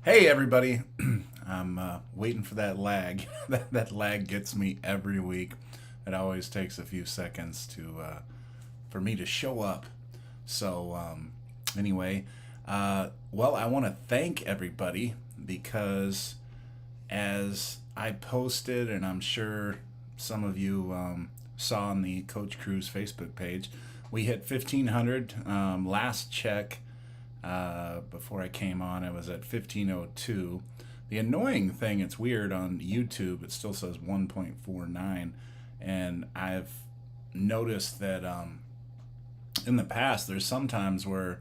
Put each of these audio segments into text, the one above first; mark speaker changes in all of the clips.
Speaker 1: Hey everybody, I'm waiting for that lag. that lag gets me every week. It always takes a few seconds to for me to show up. So anyway, well, I want to thank everybody because as I posted, and I'm sure some of you saw on the Coach Cruz Facebook page, we hit 1,500 last check. Before I came on, I was at 1502. The annoying thing, it's weird on YouTube, it still says 1.49. And I've noticed that in the past, there's sometimes where,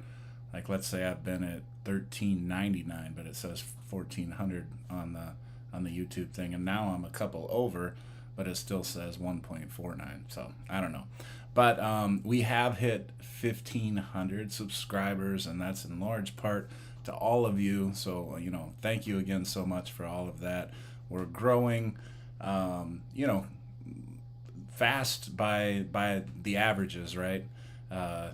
Speaker 1: like, let's say I've been at 1399, but it says 1400 on the YouTube thing, and now I'm a couple over, but it still says 1.49. So I don't know. But we have hit 1,500 subscribers, and that's in large part to all of you. So, thank you again so much for all of that. We're growing, fast by the averages, right? I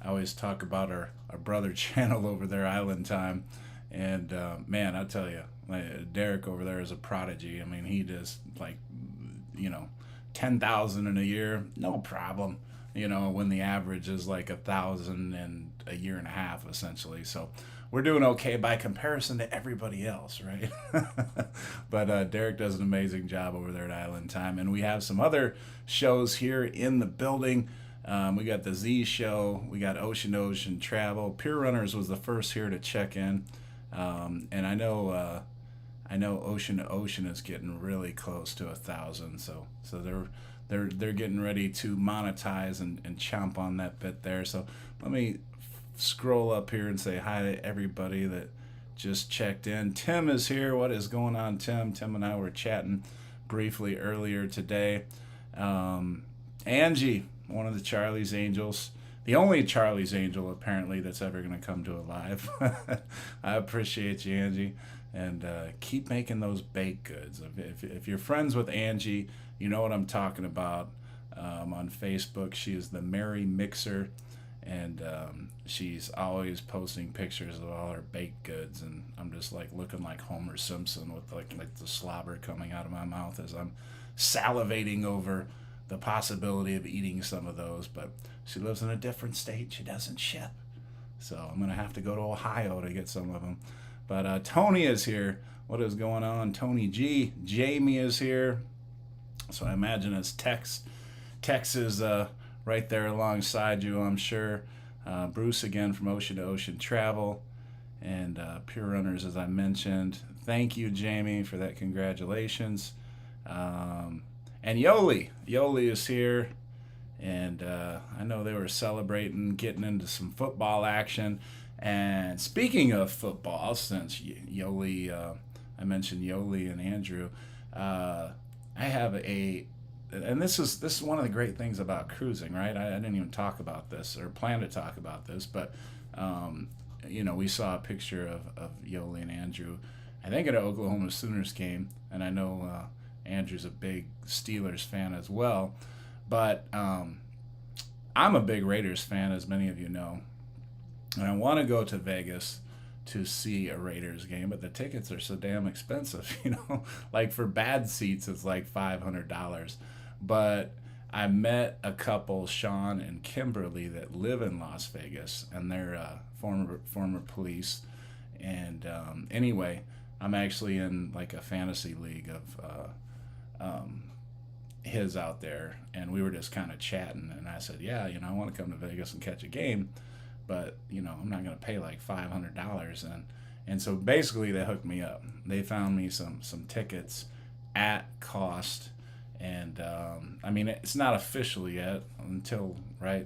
Speaker 1: always talk about our brother channel over there, Island Time, and man, I tell you, Derek over there is a prodigy. I mean, he just like, 10,000 in a year, no problem. When the average is like 1,000 in a year and a half, essentially. So we're doing okay by comparison to everybody else, right? But Derek does an amazing job over there at Island Time, and we have some other shows here in the building. We got the Z Show, we got Ocean Travel. Pier Runners was the first here to check in, and I know Ocean to Ocean is getting really close to 1,000, so they're getting ready to monetize and chomp on that bit there. So let me scroll up here and say hi to everybody that just checked in. Tim is here. What is going on, Tim? Tim and I were chatting briefly earlier today. Angie, one of the Charlie's Angels. The only Charlie's Angel, apparently, that's ever going to come to a live. I appreciate you, Angie. And keep making those baked goods. If you're friends with Angie, you know what I'm talking about. On Facebook, she is the Merry Mixer. And she's always posting pictures of all her baked goods. And I'm just like looking like Homer Simpson with like the slobber coming out of my mouth as I'm salivating over the possibility of eating some of those. But she lives in a different state. She doesn't ship. So I'm going to have to go to Ohio to get some of them. But Tony is here. What is going on? Tony G. Jamie is here. So I imagine it's Tex. Tex is right there alongside you, I'm sure. Bruce again from Ocean to Ocean Travel. And Pure Runners, as I mentioned. Thank you, Jamie, for that. Congratulations. And Yoli. Yoli is here. And I know they were celebrating, getting into some football action. And speaking of football, since Yoli, I mentioned Yoli and Andrew, I have and this is one of the great things about cruising, right? I didn't even talk about this or plan to talk about this, but we saw a picture of Yoli and Andrew, I think at an Oklahoma Sooners game, and I know Andrew's a big Steelers fan as well, but I'm a big Raiders fan, as many of you know. And I want to go to Vegas to see a Raiders game, but the tickets are so damn expensive, Like for bad seats, it's like $500. But I met a couple, Sean and Kimberly, that live in Las Vegas, and they're former police. And anyway, I'm actually in like a fantasy league of his out there, and we were just kind of chatting, and I said, yeah, I want to come to Vegas and catch a game. But I'm not going to pay like $500, and so basically they hooked me up. They found me some tickets at cost, and I mean, it's not official yet until I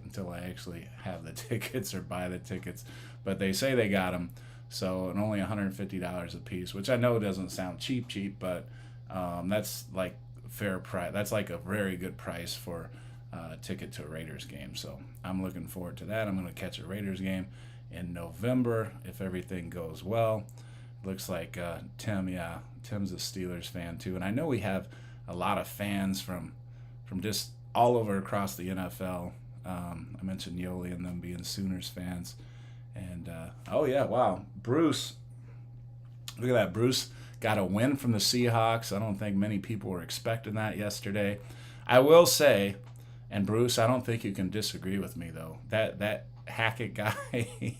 Speaker 1: actually have the tickets or buy the tickets, but they say they got them. So, and only $150 a piece, which I know doesn't sound cheap, but that's like fair price. That's like a very good price for ticket to a Raiders game. So I'm looking forward to that. I'm going to catch a Raiders game in November if everything goes well. Looks like Tim's a Steelers fan too, and I know we have a lot of fans from just all over across the NFL. I mentioned Yoli and them being Sooners fans, And oh yeah, wow, Bruce, look at that. Bruce got a win from the Seahawks. I don't think many people were expecting that yesterday. I will say, and Bruce, I don't think you can disagree with me though. That Hackett guy,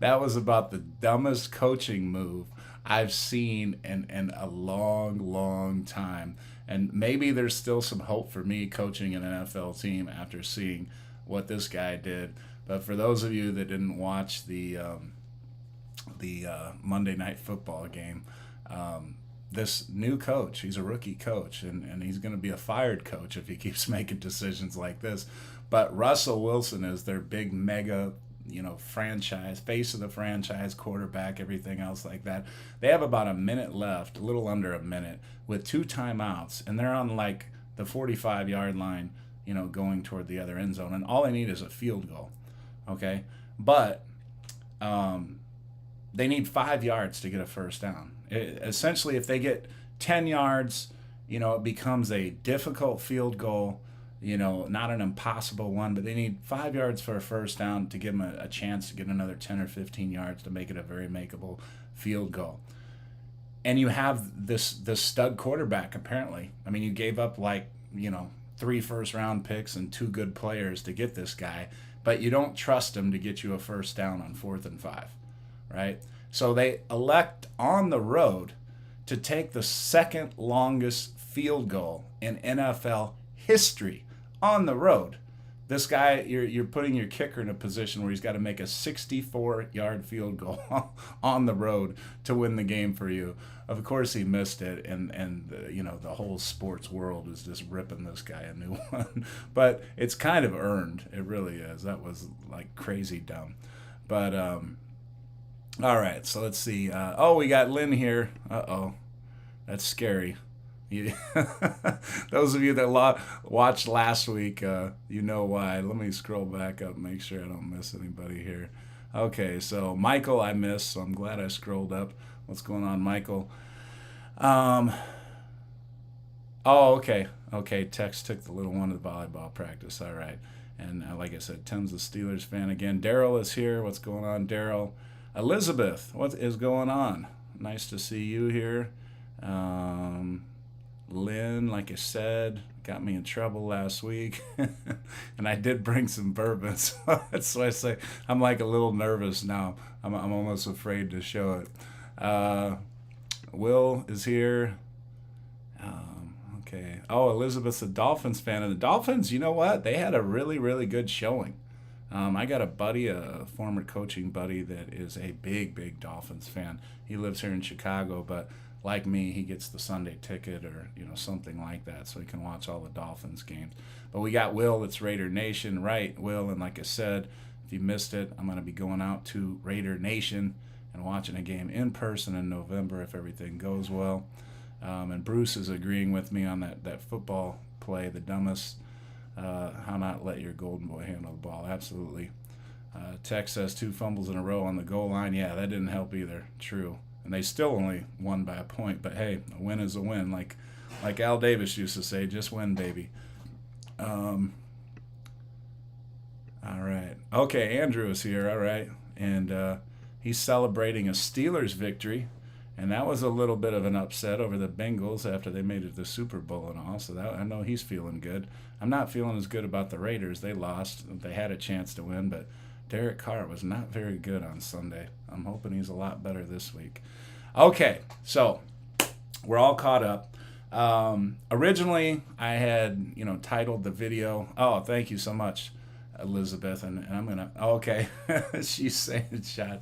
Speaker 1: that was about the dumbest coaching move I've seen in a long, long time. And maybe there's still some hope for me coaching an NFL team after seeing what this guy did. But for those of you that didn't watch the Monday Night Football game, this new coach, he's a rookie coach, and he's going to be a fired coach if he keeps making decisions like this. But Russell Wilson is their big mega, franchise, face of the franchise, quarterback, everything else like that. They have about a minute left, a little under a minute, with 2 timeouts, and they're on like the 45-yard line, going toward the other end zone, and all they need is a field goal. Okay, but they need 5 yards to get a first down. Essentially, if they get 10 yards, it becomes a difficult field goal, not an impossible one, but they need 5 yards for a first down to give them a chance to get another 10 or 15 yards to make it a very makeable field goal. And you have this stud quarterback, apparently. I mean, you gave up 3 first-round picks and 2 good players to get this guy, but you don't trust him to get you a first down on 4th and 5, right? So they elect on the road to take the second longest field goal in NFL history on the road. This guy, you're putting your kicker in a position where he's got to make a 64-yard field goal on the road to win the game for you. Of course, he missed it, and the whole sports world is just ripping this guy a new one. But it's kind of earned. It really is. That was like crazy dumb. But all right, so let's see. We got Lynn here. Uh-oh. That's scary. Those of you that watched last week, you know why. Let me scroll back up, make sure I don't miss anybody here. Okay, so Michael I missed, so I'm glad I scrolled up. What's going on, Michael? Okay. Tex took the little one to the volleyball practice. All right. And like I said, Tim's a Steelers fan again. Daryl is here. What's going on, Daryl? Elizabeth, what is going on? Nice to see you here. Lynn, like I said, got me in trouble last week. And I did bring some bourbon. So that's why I say I'm like a little nervous now. I'm almost afraid to show it. Will is here. Okay. Oh, Elizabeth's a Dolphins fan. And the Dolphins, you know what? They had a really, really good showing. I got a buddy, a former coaching buddy, that is a big, big Dolphins fan. He lives here in Chicago, but like me, he gets the Sunday ticket or something like that, so he can watch all the Dolphins games. But we got Will, that's Raider Nation, right? Will, and like I said, if you missed it, I'm going to be going out to Raider Nation and watching a game in person in November if everything goes well. And Bruce is agreeing with me on that football play, the dumbest. How not let your golden boy handle the ball. Absolutely. Tex says 2 fumbles in a row on the goal line. Yeah, that didn't help either. True. And they still only won by a point. But hey, a win is a win. Like Al Davis used to say, just win, baby. All right. Okay, Andrew is here. All right. And he's celebrating a Steelers victory. And that was a little bit of an upset over the Bengals after they made it to the Super Bowl and all. So I know he's feeling good. I'm not feeling as good about the Raiders. They lost. They had a chance to win, but Derek Carr was not very good on Sunday. I'm hoping he's a lot better this week. Okay, so we're all caught up. Originally, I had titled the video. Oh, thank you so much, Elizabeth, and I'm gonna. Okay, she's saying cha.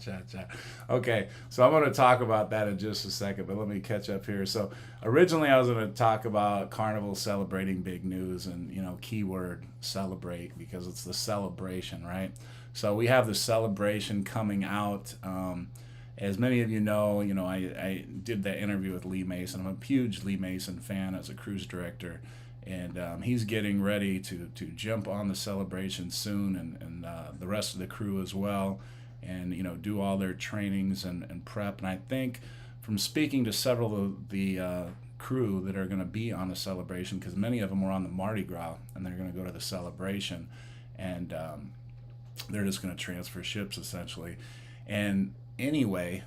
Speaker 1: Okay, so I'm gonna talk about that in just a second, but let me catch up here. So originally, I was gonna talk about Carnival celebrating big news, and keyword celebrate, because it's the celebration, right? So we have the celebration coming out. As many of you know, I did that interview with Lee Mason. I'm a huge Lee Mason fan as a cruise director. And he's getting ready to jump on the celebration soon, and the rest of the crew as well, and do all their trainings and prep. And I think from speaking to several of the crew that are going to be on the celebration, because many of them were on the Mardi Gras, and they're going to go to the celebration, and they're just going to transfer ships essentially. And anyway,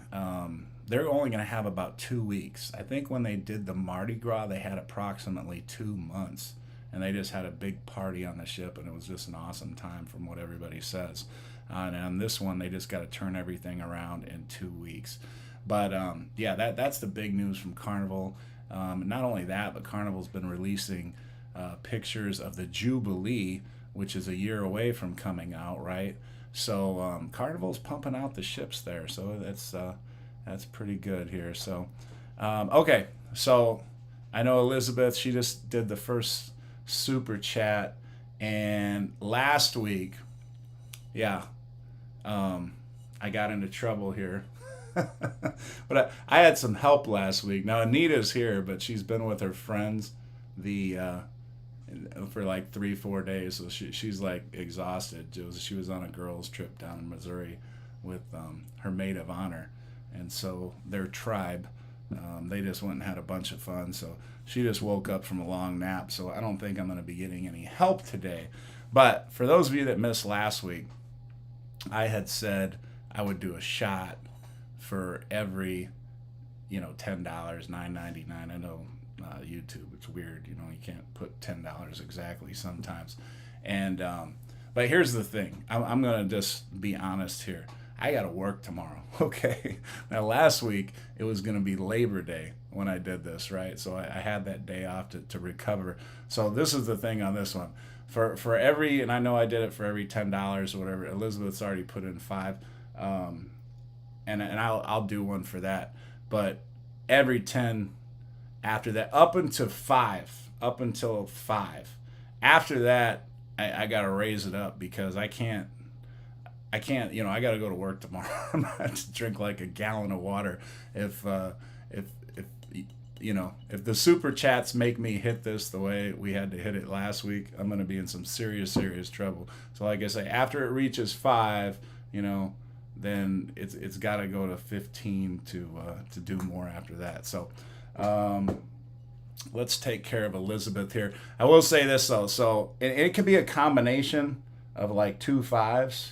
Speaker 1: they're only going to have about 2 weeks. I think when they did the Mardi Gras, they had approximately 2 months. And they just had a big party on the ship, and it was just an awesome time from what everybody says. And on this one, they just got to turn everything around in 2 weeks. But yeah, that's the big news from Carnival. Not only that, but Carnival's been releasing pictures of the Jubilee, which is a year away from coming out, right? So Carnival's pumping out the ships there, so that's pretty good here. So okay, so I know Elizabeth, she just did the first super chat, and last week, yeah, I got into trouble here. But I had some help last week. Now Anita's here, but she's been with her friends for like 3-4 days, so she's like exhausted. She was on a girls trip down in Missouri with her maid of honor, and so their tribe, they just went and had a bunch of fun. So she just woke up from a long nap, so I don't think I'm going to be getting any help today. But for those of you that missed last week, I had said I would do a shot for every, $10, $9.99. I know YouTube, it's weird, you can't put $10 exactly sometimes. And but here's the thing, I'm gonna just be honest here. I gotta work tomorrow. Okay. Now last week it was gonna be Labor Day when I did this, right? So I had that day off to recover. So this is the thing on this one. For every, and I know I did it for every $10 or whatever. Elizabeth's already put in 5. And I'll do one for that. But every 10 after that, up until 5. After that, I got to raise it up, because I can't, I got to go to work tomorrow. I'm going to have to drink like a gallon of water. If the super chats make me hit this the way we had to hit it last week, I'm going to be in some serious trouble. So like I say, after it reaches 5, then it's got to go to 15 to do more after that. So let's take care of Elizabeth here. I will say this though, so it could be a combination of like 2 5s.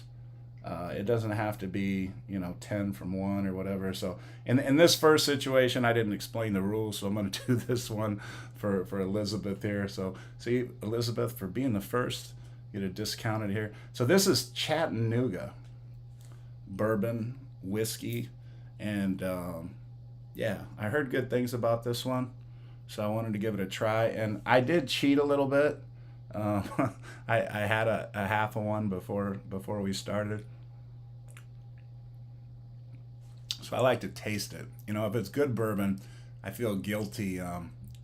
Speaker 1: It doesn't have to be 10 from 1 or whatever. So in this first situation, I didn't explain the rules, so I'm going to do this one for Elizabeth here. So see, Elizabeth, for being the first, get a discounted here. So this is Chattanooga bourbon whiskey, and yeah, I heard good things about this one, so I wanted to give it a try. And I did cheat a little bit. I had a half of one before we started, so I like to taste it. If it's good bourbon, I feel guilty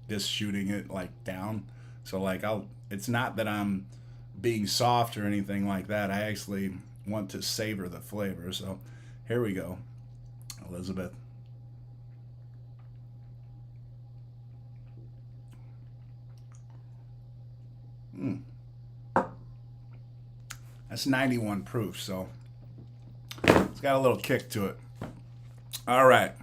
Speaker 1: just shooting it like down. So like it's not that I'm being soft or anything like that. I actually want to savor the flavor. So here we go, Elizabeth. That's 91 proof, so it's got a little kick to it. All right,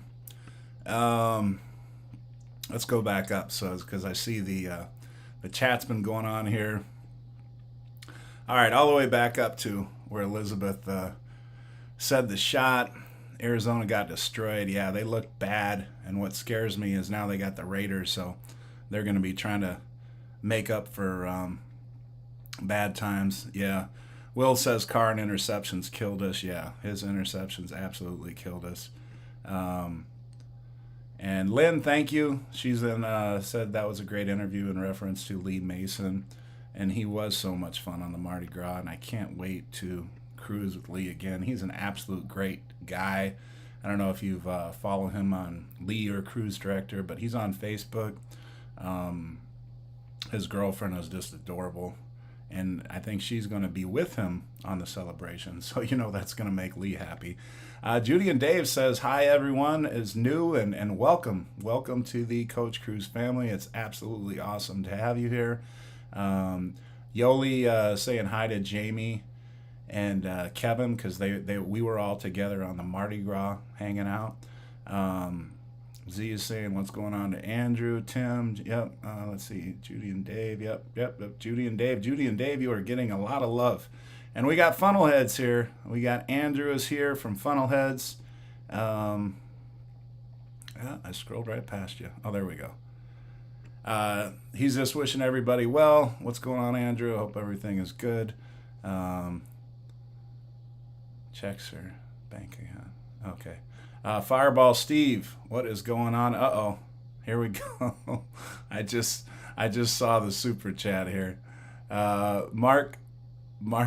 Speaker 1: let's go back up, so because I see the chat's been going on here. All right, all the way back up to where Elizabeth said the shot. Arizona got destroyed. Yeah, they looked bad, and what scares me is now they got the Raiders, so they're going to be trying to make up for bad times. Yeah. Will says Carr and interceptions killed us. Yeah, his interceptions absolutely killed us. And Lynn, thank you. She's said that was a great interview in reference to Lee Mason, and he was so much fun on the Mardi Gras, and I can't wait to cruise with Lee again. He's an absolute great guy. I don't know if you've followed him on Lee or Cruise Director, but he's on Facebook. His girlfriend is just adorable, and I think she's going to be with him on the celebration, so that's going to make Lee happy. Judy and Dave says, hi everyone is new, and welcome to the Coach Cruise family. It's absolutely awesome to have you here. Yoli saying hi to Jamie and Kevin, because we were all together on the Mardi Gras hanging out. Z is saying what's going on to Andrew, Tim. Yep. Let's see, Judy and Dave. Yep. Judy and Dave, you are getting a lot of love And we got Funnelheads here. We got Andrew is here from Funnelheads. Yeah, I scrolled right past you. Oh, there we go. He's just wishing everybody well. What's going on, Andrew? I hope everything is good. Checks her bank account. Okay. Fireball Steve, what is going on? Uh-oh. Here we go. I just saw the super chat here. Mark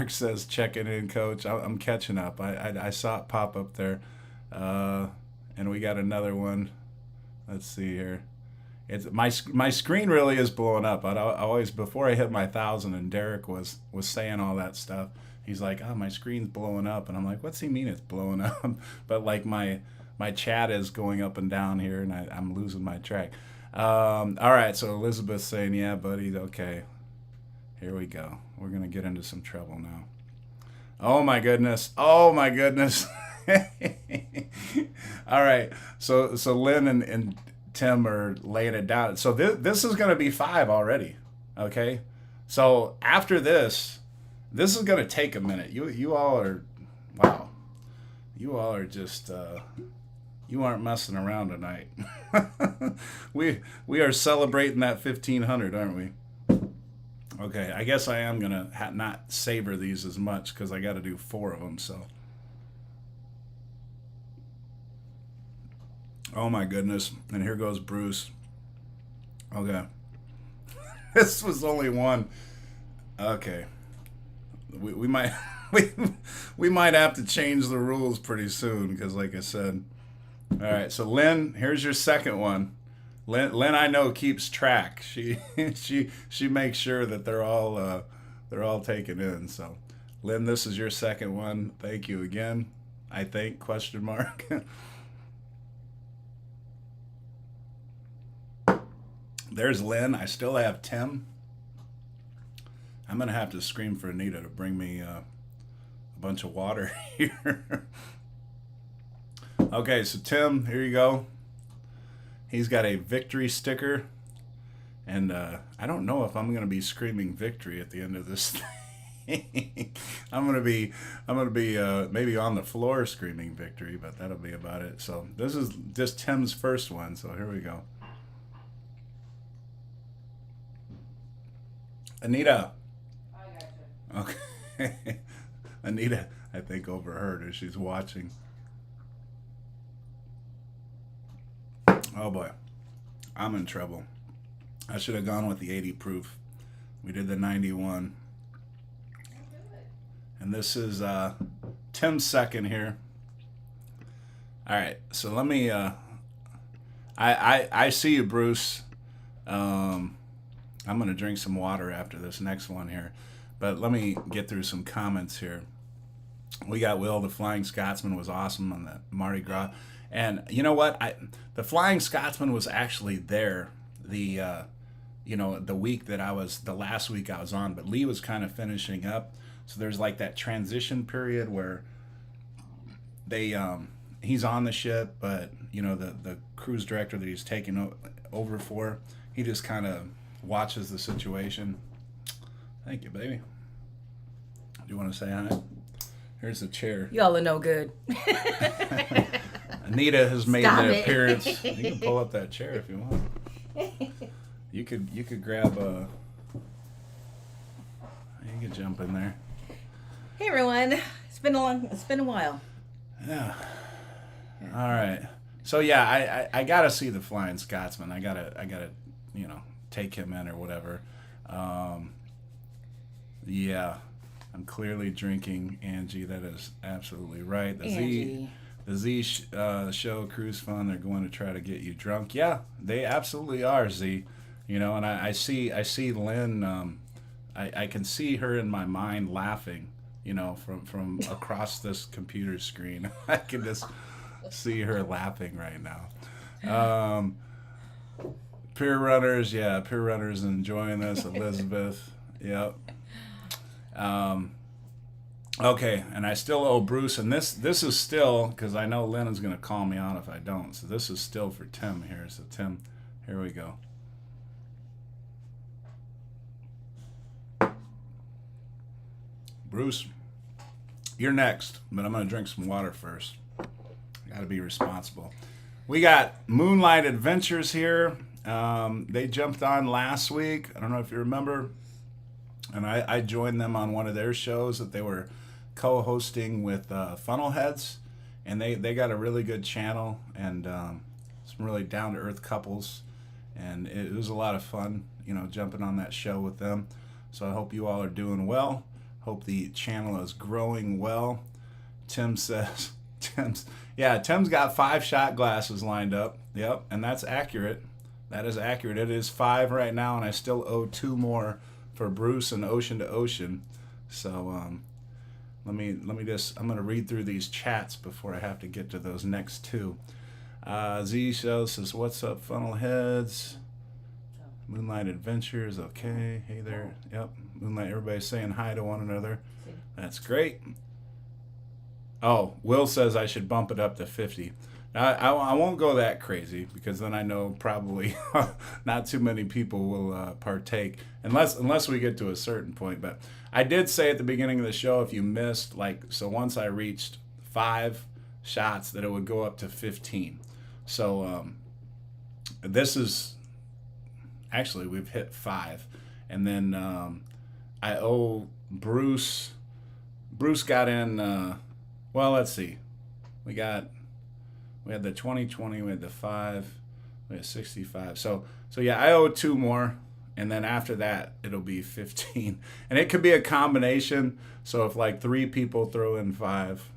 Speaker 1: says checking in, coach. I'm catching up. I saw it pop up there. And we got another one. Let's see here. It's my screen really is blowing up. I always, before I hit my 1,000 and Derek was saying all that stuff, he's like, oh, my screen's blowing up, and I'm like, what's he mean it's blowing up? But like my chat is going up and down here, and I'm losing my track. All right, so Elizabeth's saying, yeah, buddy, okay. Here we go. We're gonna get into some trouble now. Oh my goodness. Oh my goodness. All right, so Lynn and Tim are laying it down. So this is going to be 5 already, okay? So after this is going to take a minute. You all are, wow. You all are just, you aren't messing around tonight. we are celebrating that 1,500, aren't we? Okay, I guess I am going to not savor these as much because I got to do 4 of them, so. Oh my goodness. And here goes Bruce. Okay. This was only one. Okay. We might we might have to change the rules pretty soon because like I said. All right, so Lynn, here's your second one. Lynn I know keeps track. She makes sure that they're all taken in. So Lynn, this is your second one. Thank you again. I think question mark. There's Lynn. I still have Tim. I'm going to have to scream for Anita to bring me a bunch of water here. Okay, so Tim, here you go. He's got a victory sticker. And I don't know if I'm going to be screaming victory at the end of this thing. I'm going to be maybe on the floor screaming victory, but that'll be about it. So this is just Tim's first one. So here we go. Anita.
Speaker 2: I got you.
Speaker 1: Okay. Anita, I think, overheard her. She's watching. Oh boy. I'm in trouble. I should have gone with the 80 proof. We did the 91. And this is Tim's second here. All right. So let me I see you, Bruce. I'm going to drink some water after this next one here. But let me get through some comments here. We got Will, the Flying Scotsman was awesome on the Mardi Gras. And you know what? The Flying Scotsman was actually there the week that the last week I was on, but Lee was kind of finishing up. So there's like that transition period where he's on the ship, but the cruise director that he's taking over for, he just kind of watches the situation. Thank you, baby. Do you want to say hi? Here's the chair.
Speaker 2: Y'all are no good.
Speaker 1: Anita has made an appearance. You can pull up that chair if you want. You could grab a. You could jump in there.
Speaker 2: Hey everyone, it's been a while.
Speaker 1: Yeah. All right. So yeah, I gotta see the Flying Scotsman. I gotta take him in or whatever. Yeah, I'm clearly drinking, Angie. That is absolutely right. The Z show Cruise Fun. They're going to try to get you drunk. Yeah, they absolutely are, Z. And I see Lynn. I can see her in my mind laughing. From across this computer screen. I can just see her laughing right now. Peer runners, enjoying this. Elizabeth, yep. Okay, and I still owe Bruce, and this is still, because I know Lynn is going to call me out if I don't, so this is still for Tim here. So Tim, here we go. Bruce, You're next, but I'm going to drink some water first. Got to be responsible. We got Moonlight Adventures here. They jumped on last week. I don't know if you remember. And I joined them on one of their shows that they were co-hosting with Funnelheads. And they got a really good channel and some really down-to-earth couples. And it was a lot of fun, jumping on that show with them. So I hope you all are doing well. Hope the channel is growing well. Tim says, Tim's got 5 shot glasses lined up. Yep, and that's accurate. That is accurate. It is 5 right now, and I still owe 2 more for Bruce and Ocean to Ocean. So let me I'm gonna read through these chats before I have to get to those next 2. Z Show says, "What's up, Funnelheads? Moonlight Adventures, okay. Hey there. Yep. Moonlight, everybody's saying hi to one another. That's great." Oh, Will says I should bump it up to 50. Now, I won't go that crazy because then I know probably not too many people will partake unless we get to a certain point. But I did say at the beginning of the show, if you missed, once I reached 5 shots, that it would go up to 15. So this is... Actually, we've hit 5. And then I owe Bruce... Bruce got in... well, let's see. We had the 2020, we had the 5, we had 65. So yeah, I owe 2 more. And then after that, it'll be 15. And it could be a combination. So if 3 people throw in 5,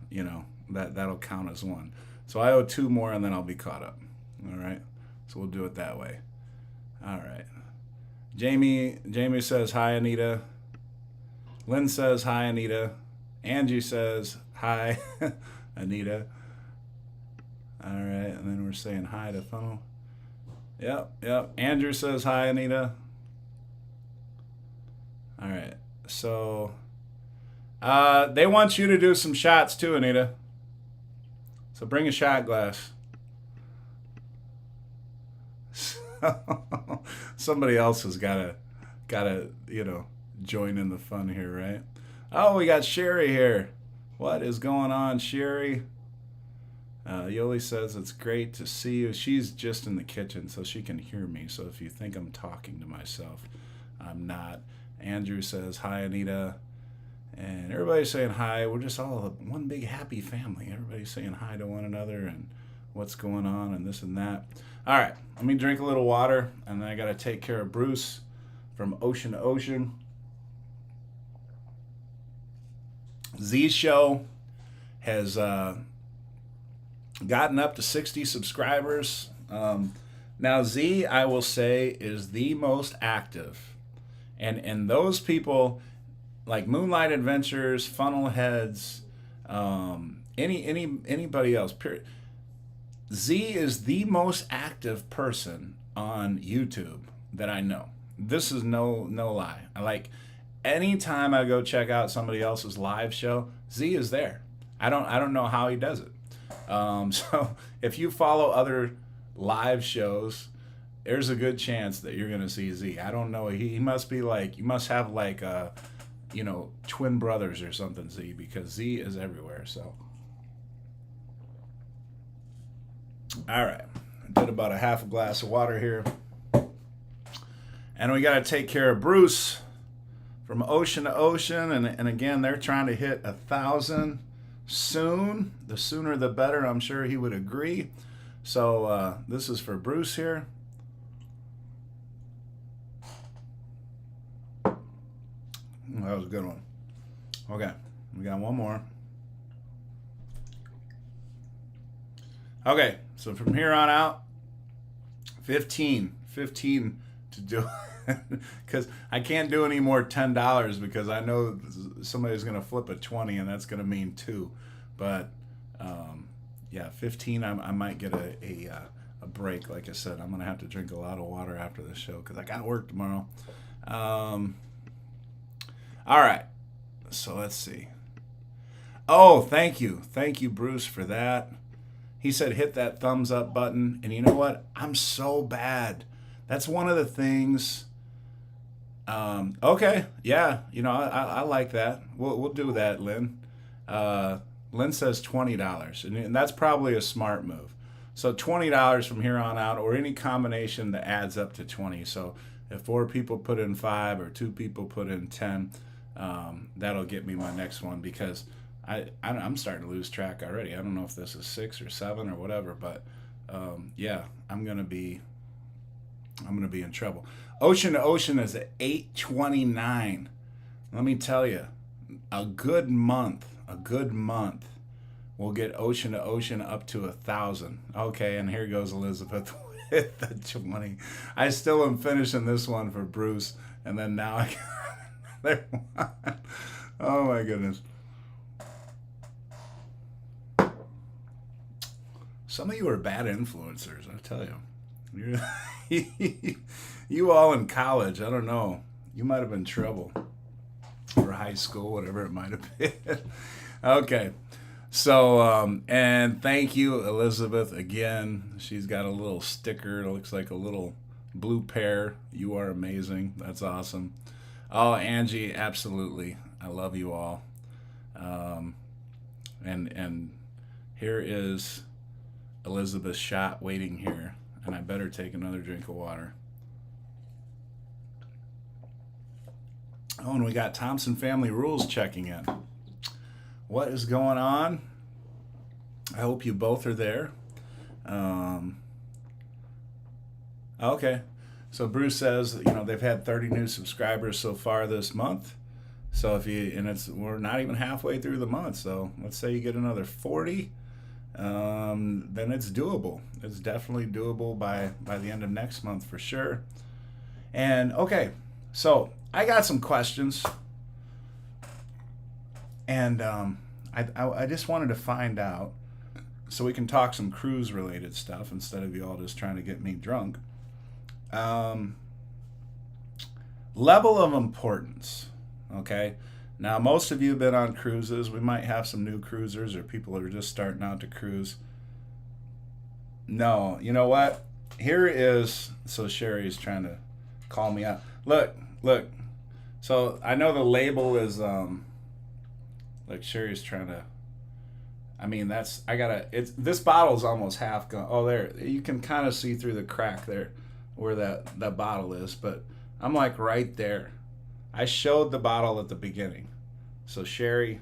Speaker 1: that'll count as 1. So I owe 2 more and then I'll be caught up. All right. So we'll do it that way. All right. Jamie says, "Hi, Anita." Lynn says, "Hi, Anita." Angie says, "Hi, Anita." All right. And then we're saying hi to Funnel. Yep. Andrew says, "Hi, Anita." All right. So they want you to do some shots too, Anita. So bring a shot glass. Somebody else has gotta join in the fun here, right? Oh, we got Sherry here. What is going on, Sherry? Yoli says it's great to see you. She's just in the kitchen, so she can hear me. So if you think I'm talking to myself, I'm not. Andrew says, "Hi, Anita." And everybody's saying hi. We're just all one big happy family. Everybody's saying hi to one another and what's going on and this and that. All right, let me drink a little water, and then I got to take care of Bruce from Ocean to Ocean. Z Show has gotten up to 60 subscribers. Now, Z, I will say, is the most active. And those people, like Moonlight Adventures, Funnelheads, anybody else, period. Z is the most active person on YouTube that I know. This is no lie. Anytime I go check out somebody else's live show, Z is there. I don't know how he does it. So if you follow other live shows, there's a good chance that you're gonna see Z. I don't know. He must be you must have twin brothers or something, Z, because Z is everywhere. So. All right, I did about a half a glass of water here. And we got to take care of Bruce from Ocean to Ocean. And again, they're trying to hit 1,000 soon. The sooner the better, I'm sure he would agree. So this is for Bruce here. That was a good one. Okay, we got one more. Okay, so from here on out, 15 to do, because I can't do any more $10 because I know somebody's going to flip a 20 and that's going to mean 2. But yeah, 15, I might get a break. Like I said, I'm going to have to drink a lot of water after the show because I got to work tomorrow. All right, so let's see. Oh, thank you, Bruce, for that. He said hit that thumbs up button, and you know what? I'm so bad. That's one of the things. Okay, yeah, I like that. We'll do that, Lynn. Lynn says $20, and that's probably a smart move. So $20 from here on out, or any combination that adds up to 20. So if 4 people put in 5 or 2 people put in 10, that'll get me my next one, because I'm starting to lose track already. I don't know if this is 6 or 7 or whatever, but yeah, I'm gonna be in trouble. Ocean to Ocean is at 829. Let me tell you, a good month will get Ocean to Ocean up to 1,000. Okay, and here goes Elizabeth with the 20. I still am finishing this one for Bruce, and then now I got another one. Oh my goodness. Some of you are bad influencers, I tell you. You all in college, I don't know. You might have been in trouble. Or high school, whatever it might have been. Okay. So, and thank you, Elizabeth, again. She's got a little sticker. It looks like a little blue pear. You are amazing. That's awesome. Oh, Angie, absolutely. I love you all. And here is Elizabeth's shot waiting here. And I better take another drink of water. Oh, and we got Thompson Family Rules checking in. What is going on? I hope you both are there. Okay. So Bruce says, they've had 30 new subscribers so far this month. So we're not even halfway through the month. So let's say you get another 40, then it's doable. It's definitely doable by the end of next month for sure. And okay, so I got some questions. And I just wanted to find out, so we can talk some cruise related stuff instead of you all just trying to get me drunk. Level of importance. Okay. Now, most of you have been on cruises. We might have some new cruisers or people that are just starting out to cruise. No, you know what? Here is, so Sherry's trying to call me out. Look. So I know the label is, like Sherry's trying to, this bottle's almost half gone. Oh, there, you can kind of see through the crack there where that bottle is, but I'm like right there. I showed the bottle at the beginning. So Sherry,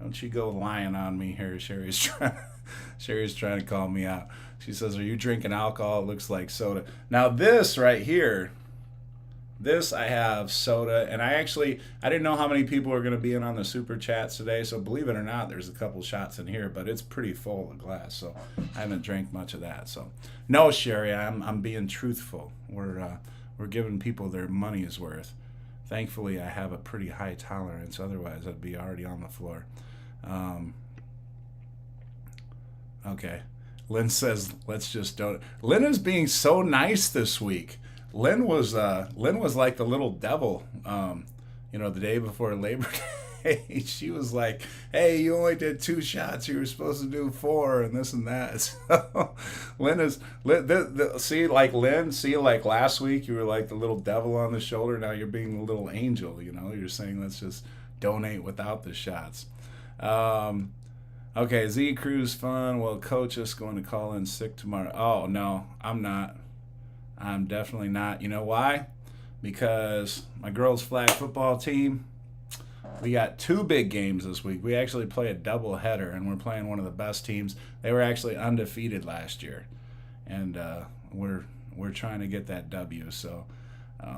Speaker 1: don't you go lying on me here. Sherry's trying to call me out. She says, "Are you drinking alcohol? It looks like soda." Now this right here, this I have soda, and I didn't know how many people are going to be in on the super chats today, so believe it or not, there's a couple shots in here, but it's pretty full of glass, so I haven't drank much of that. So no, Sherry, I'm being truthful. We're giving people their money's worth. Thankfully, I have a pretty high tolerance. Otherwise, I'd be already on the floor. Okay. Lynn says, let's just don't. Lynn is being so nice this week. Lynn was like the little devil, the day before Labor Day. She was like, "Hey, you only did 2 shots. You were supposed to do 4, and this and that." So See, like last week, you were like the little devil on the shoulder. Now you're being the little angel. You're saying let's just donate without the shots. Okay, Z Cruise fun. Well, coach is going to call in sick tomorrow. Oh no, I'm not. I'm definitely not. You know why? Because my girls' flag football team, we got 2 big games this week. We actually play a double header, and we're playing one of the best teams. They were actually undefeated last year, and we're trying to get that W. So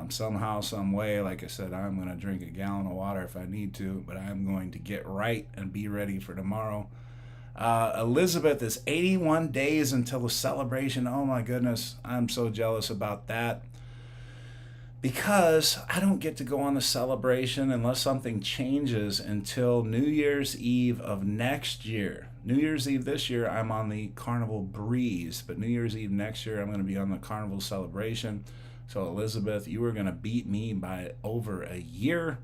Speaker 1: somehow, some way, like I said, I'm going to drink a gallon of water if I need to, but I'm going to get right and be ready for tomorrow. Elizabeth is 81 days until the celebration. Oh my goodness, I'm so jealous about that, because I don't get to go on the celebration unless something changes until New Year's Eve of next year. New Year's Eve this year, I'm on the Carnival Breeze, but New Year's Eve next year, I'm going to be on the Carnival celebration. So Elizabeth, you are going to beat me by over a year,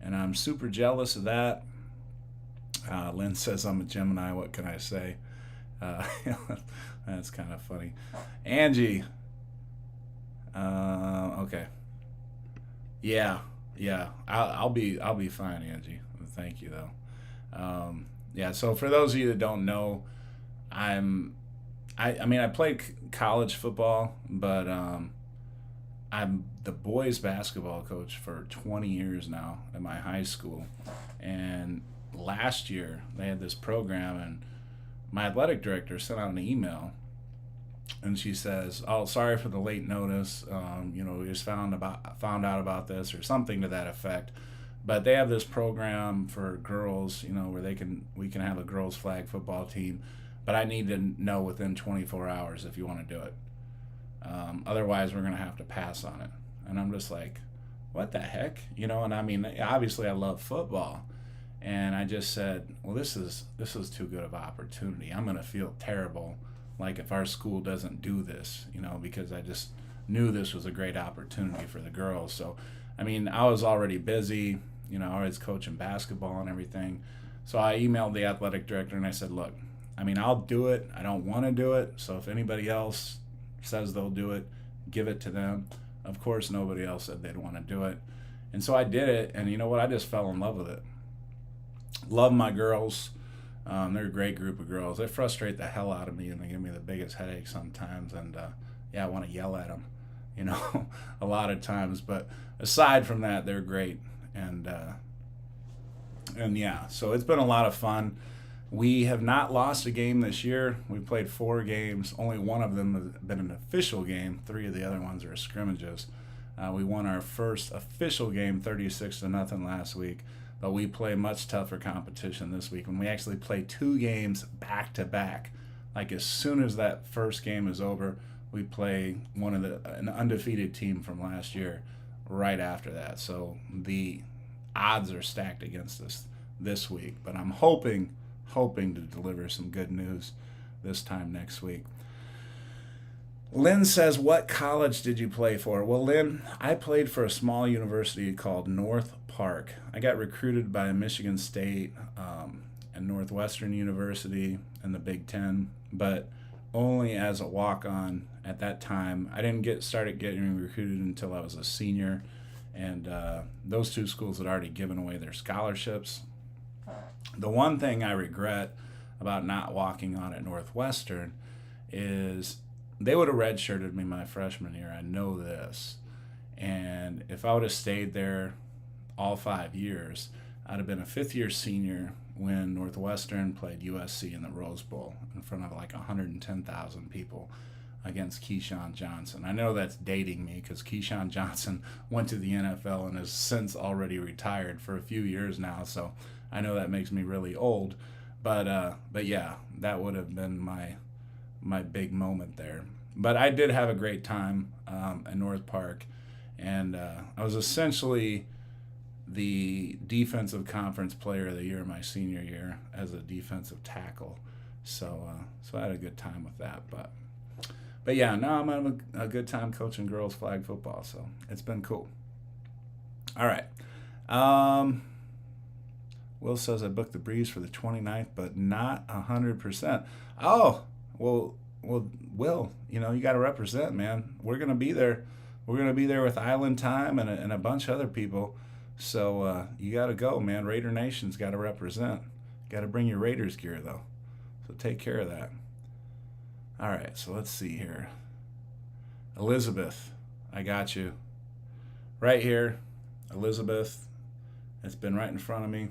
Speaker 1: and I'm super jealous of that. Lynn says I'm a Gemini. What can I say? That's kind of funny. Angie. Okay. Yeah. I'll be fine, Angie. Thank you though. Yeah. So for those of you that don't know, I mean, I played college football, but I'm the boys basketball coach for 20 years now at my high school. And last year they had this program, and my athletic director sent out an email, and she says, "Oh, sorry for the late notice. We just found out about this," or something to that effect. But they have this program for girls, where we can have a girls flag football team, but I need to know within 24 hours if you want to do it. Otherwise, we're going to have to pass on it. And I'm just like, what the heck? And I mean, obviously I love football. And I just said, well, this is too good of an opportunity. I'm going to feel terrible, like if our school doesn't do this, because I just knew this was a great opportunity for the girls. So, I mean, I was already busy, I was coaching basketball and everything. So I emailed the athletic director and I said, look, I mean, I'll do it. I don't want to do it. So if anybody else says they'll do it, give it to them. Of course, nobody else said they'd want to do it. And so I did it. And you know what? I just fell in love with it. Love my girls. They're a great group of girls. They frustrate the hell out of me and they give me the biggest headache sometimes. And I want to yell at them, a lot of times. But aside from that, they're great. And yeah, so it's been a lot of fun. We have not lost a game this year. We played 4 games. Only one of them has been an official game. 3 of the other ones are scrimmages. We won our first official game 36-0 last week, but we play much tougher competition this week. When we actually play 2 games back to back, like as soon as that first game is over, we play an undefeated team from last year right after that. So the odds are stacked against us this week, but I'm hoping to deliver some good news this time next week. Lynn says, what college did you play for? Well, Lynn, I played for a small university called North Park. I got recruited by Michigan State and Northwestern University and the Big Ten, but only as a walk-on at that time. I didn't started getting recruited until I was a senior, and those 2 schools had already given away their scholarships. The one thing I regret about not walking on at Northwestern is they would have redshirted me my freshman year. I know this. And if I would have stayed there all 5 years, I'd have been a 5th-year senior when Northwestern played USC in the Rose Bowl in front of like 110,000 people against Keyshawn Johnson. I know that's dating me because Keyshawn Johnson went to the NFL and has since already retired for a few years now, so I know that makes me really old, but yeah, that would have been my big moment there. But I did have a great time at North Park, and I was essentially the defensive conference player of the year my senior year as a defensive tackle. So I had a good time with that. But yeah, now I'm having a good time coaching girls flag football, so it's been cool. All right. Will says I booked the Breeze for the 29th, but not 100%. Oh, well, Will, you got to represent, man. We're going to be there. We're going to be there with Island Time and a bunch of other people. So you got to go, man. Raider Nation's got to represent. Got to bring your Raiders gear, though. So take care of that. All right, so let's see here. Elizabeth, I got you. Right here, Elizabeth. It's been right in front of me.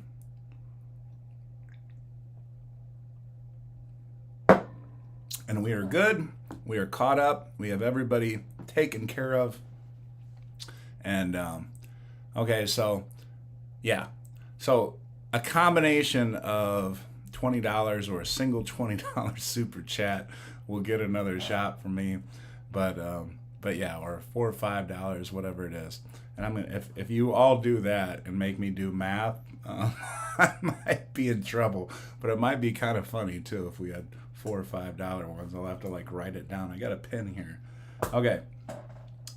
Speaker 1: And we are good. We are caught up. We have everybody taken care of. And, okay, so, yeah. So a combination of $20 or a single $20 super chat will get another shot from me. But yeah, or $4 or $5, whatever it is. And I'm gonna, if you all do that and make me do math, I might be in trouble. But it might be kind of funny too if we had $4 or $5 ones. I'll have to like write it down. I got a pen here. Okay.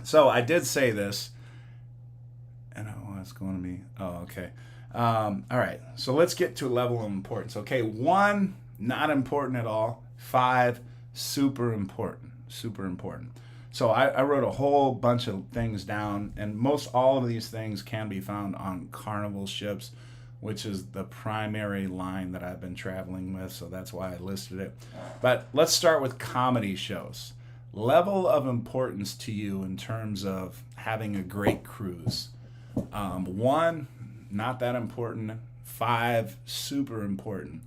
Speaker 1: So I did say this, and it's going to be. Oh, okay. All right. So let's get to a level of importance. Okay. 1, not important at all. 5, super important. Super important. So I wrote a whole bunch of things down, and most all of these things can be found on Carnival ships, which is the primary line that I've been traveling with, so that's why I listed it. But let's start with comedy shows. Level of importance to you in terms of having a great cruise. 1, not that important. 5, super important.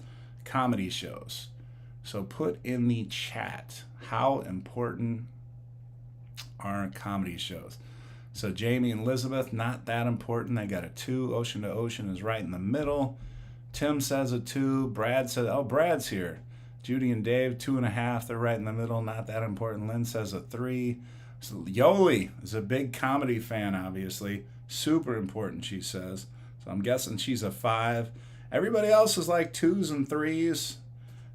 Speaker 1: Comedy shows. So put in the chat, how important are comedy shows? So Jamie and Elizabeth, not that important. They got a 2. Ocean to Ocean is right in the middle. Tim says a 2. Brad says, oh, Brad's here. Judy and Dave, 2.5. They're right in the middle. Not that important. Lynn says a 3. So Yoli is a big comedy fan, obviously. Super important, she says. So I'm guessing she's a 5. Everybody else is like 2s and 3s.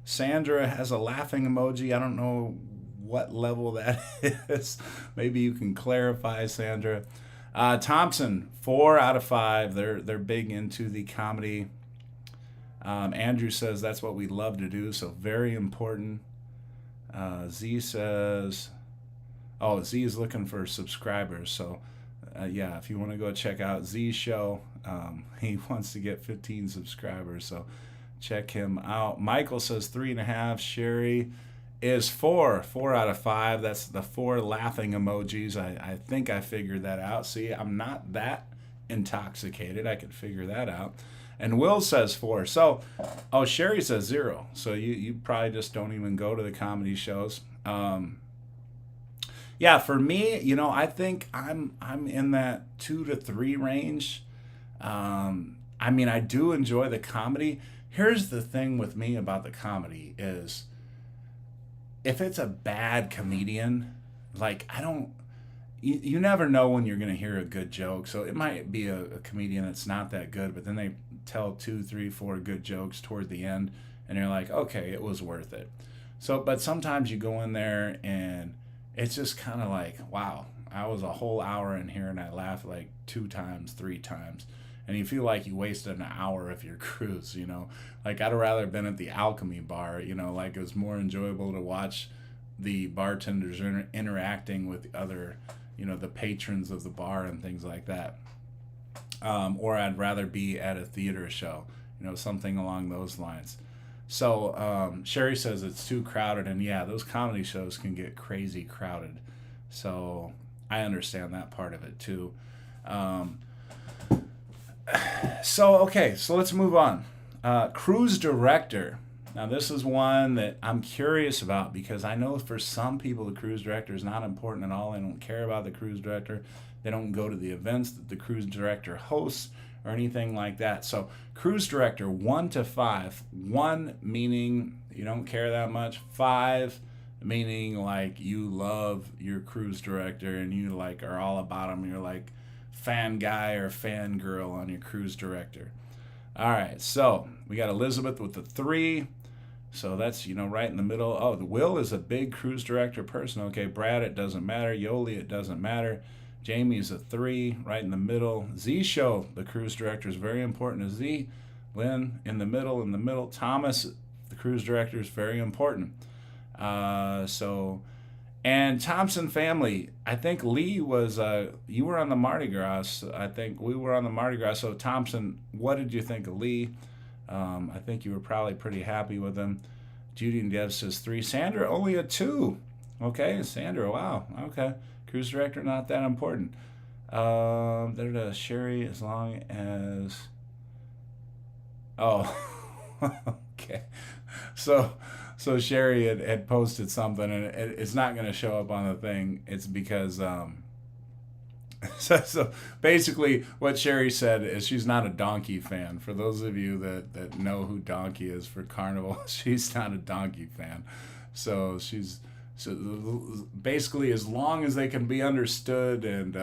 Speaker 1: Sandra has a laughing emoji. I don't know what level that is. Maybe you can clarify, Sandra. Thompson, 4 out of 5. They're big into the comedy. Andrew says that's what we love to do, so very important. Z says, oh, Z is looking for subscribers, so yeah, if you want to go check out Z's show, he wants to get 15 subscribers, so check him out. Michael says 3.5. Sherry is 4 out of 5. That's the 4 laughing emojis. I think I figured that out. See, I'm not that intoxicated. I could figure that out. And Will says 4. So, oh, Sherry says 0. So you probably just don't even go to the comedy shows. Yeah, for me, you know, I think I'm in that 2 to 3 range. I mean, I do enjoy the comedy. Here's the thing with me about the comedy is if it's a bad comedian, like you never know when you're going to hear a good joke. So it might be a comedian that's not that good, but then they tell 2, 3, 4 good jokes toward the end, and you're like, okay, it was worth it. So, but sometimes you go in there and it's just kind of like, wow, I was a whole hour in here and I laughed like 2 times, 3 times. And you feel like you wasted an hour of your cruise, you know. Like, I'd rather have been at the Alchemy bar, you know, like it was more enjoyable to watch the bartenders interacting with the other, you know, the patrons of the bar and things like that. Or I'd rather be at a theater show, you know, something along those lines. So Sherry says it's too crowded, and yeah, those comedy shows can get crazy crowded. So I understand that part of it too. So let's move on. Cruise director. Now, this is one that I'm curious about because I know for some people the cruise director is not important at all. They don't care about the cruise director. They don't go to the events that the cruise director hosts or anything like that. So cruise director, 1 to 5. 1 meaning you don't care that much. 5 meaning like you love your cruise director and you like are all about him. You're like fan guy or fan girl on your cruise director. All right, so we got Elizabeth with the 3. So that's, you know, right in the middle. Oh, the Will is a big cruise director person. Okay, Brad, it doesn't matter. Yoli, it doesn't matter. Jamie's a 3, right in the middle. Z show, the cruise director, is very important to Z. Lynn, in the middle. Thomas, the cruise director, is very important. And Thompson family, I think Lee was, you were on the Mardi Gras. I think we were on the Mardi Gras. So Thompson, what did you think of Lee? I think you were probably pretty happy with him. Judy and Deb says 3. Sandra, only a 2. Okay, Sandra, wow. Okay. Cruise director, not that important. Sherry, as long as... Oh, okay. So Sherry had posted something, and it's not going to show up on the thing. It's because... So basically what Sherry said is she's not a Donkey fan. For those of you that know who Donkey is for Carnival, she's not a Donkey fan. So basically as long as they can be understood and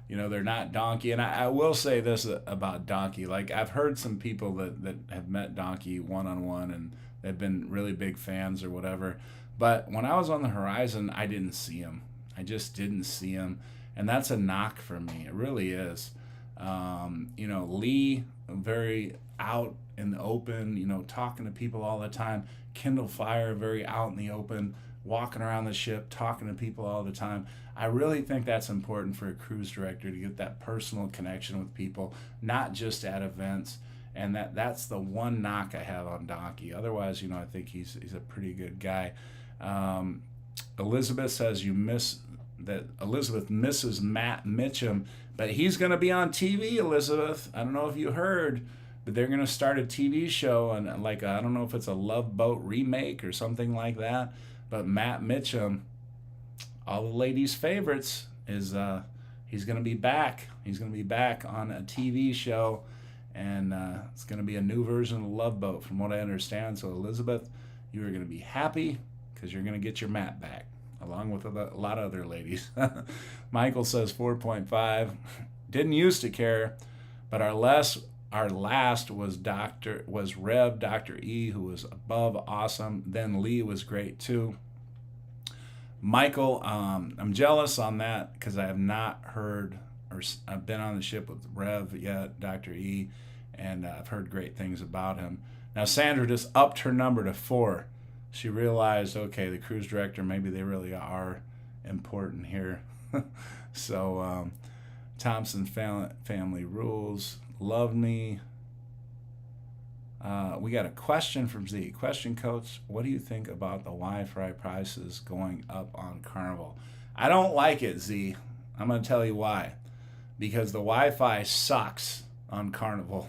Speaker 1: you know, they're not Donkey. And I will say this about Donkey. Like, I've heard some people that have met Donkey one-on-one and they've been really big fans or whatever. But when I was on the Horizon, I didn't see him. I just didn't see him. And that's a knock for me. It really is. You know, Lee, very out in the open, you know, talking to people all the time. Kindle Fire, very out in the open, walking around the ship, talking to people all the time. I really think that's important for a cruise director to get that personal connection with people, not just at events. And that's the one knock I have on Donkey. Otherwise, I think he's a pretty good guy. Elizabeth says Elizabeth misses Matt Mitchum, but he's going to be on TV, Elizabeth. I don't know if you heard, but they're going to start a TV show, and I don't know if it's a Love Boat remake or something like that, but Matt Mitchum, all the ladies' favorites, is he's going to be back. He's going to be back on a TV show, and it's going to be a new version of Love Boat, from what I understand. So, Elizabeth, you are going to be happy because you're going to get your Matt back, along with a lot of other ladies. Michael says 4.5. Didn't used to care, but our last was Rev Dr. E, who was above awesome. Then Lee was great too. Michael, I'm jealous on that because I have not heard, or I've been on the ship with Rev yet, Dr. E, and I've heard great things about him. Now Sandra just upped her number to 4. She realized, okay, the cruise director, maybe they really are important here. So, Thompson family rules. Love me. We got a question from Z. Question, Coach. What do you think about the Wi-Fi prices going up on Carnival? I don't like it, Z. I'm going to tell you why. Because the Wi-Fi sucks on Carnival.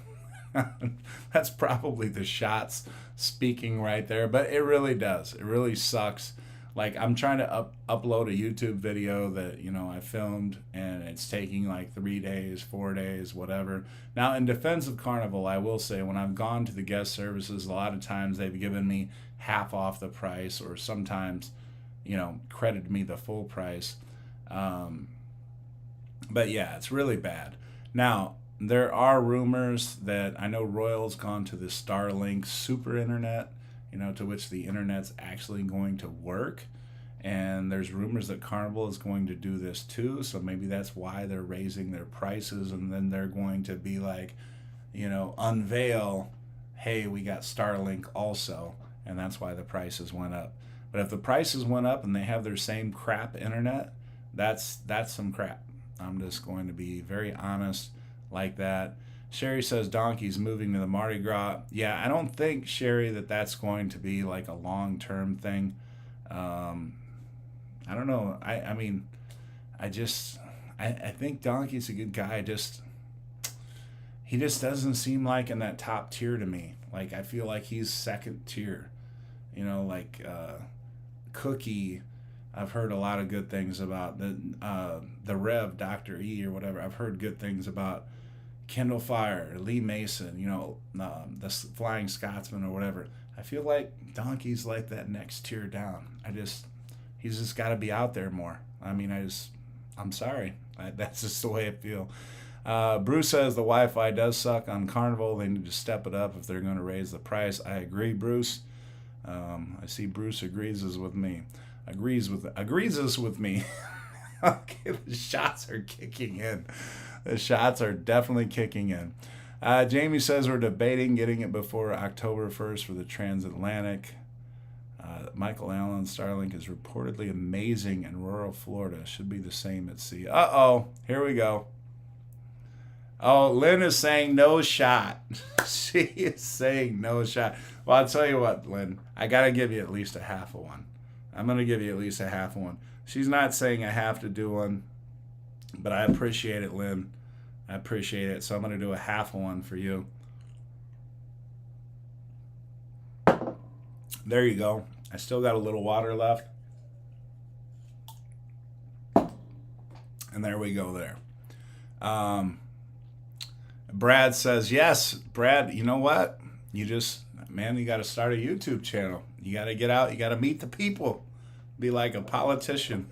Speaker 1: That's probably the shots speaking right there, but it really does. It really sucks. Like, I'm trying to upload a YouTube video that, I filmed, and it's taking like 3 days, 4 days, whatever. Now, in defense of Carnival, I will say when I've gone to the guest services, a lot of times they've given me half off the price, or sometimes, credited me the full price. But yeah, it's really bad. Now, there are rumors that I know Royal's gone to the Starlink super internet, to which the internet's actually going to work. And there's rumors that Carnival is going to do this too. So maybe that's why they're raising their prices. And then they're going to be like, unveil, hey, we got Starlink also. And that's why the prices went up. But if the prices went up and they have their same crap internet, that's some crap. I'm just going to be very honest like that. Sherry says Donkey's moving to the Mardi Gras. Yeah, I don't think, Sherry, that's going to be like a long-term thing. I don't know. I mean, I think Donkey's a good guy. He just doesn't seem like in that top tier to me. Like, I feel like he's second tier. Cookie, I've heard a lot of good things about. The Rev, Dr. E, or whatever. I've heard good things about Kendall Fire, Lee Mason, the Flying Scotsman or whatever. I feel like Donkey's like that next tier down. He's just got to be out there more. I mean, I'm sorry. That's just the way I feel. Bruce says the Wi-Fi does suck on Carnival. They need to step it up if they're going to raise the price. I agree, Bruce. I see Bruce agrees with me. Agrees with me. Okay, the shots are kicking in. The shots are definitely kicking in. Jamie says we're debating getting it before October 1st for the transatlantic. Michael Allen, Starlink is reportedly amazing in rural Florida. Should be the same at sea. Uh-oh, here we go. Oh, Lynn is saying no shot. She is saying no shot. Well, I'll tell you what, Lynn. I got to give you at least a half of one. I'm going to give you at least a half of one. She's not saying I have to do one, but I appreciate it, Lynn. I appreciate it. So I'm going to do a half of one for you. There you go. I still got a little water left. And there we go there. Brad says, yes, Brad, you know what? You got to start a YouTube channel. You got to get out. You got to meet the people. Be like a politician.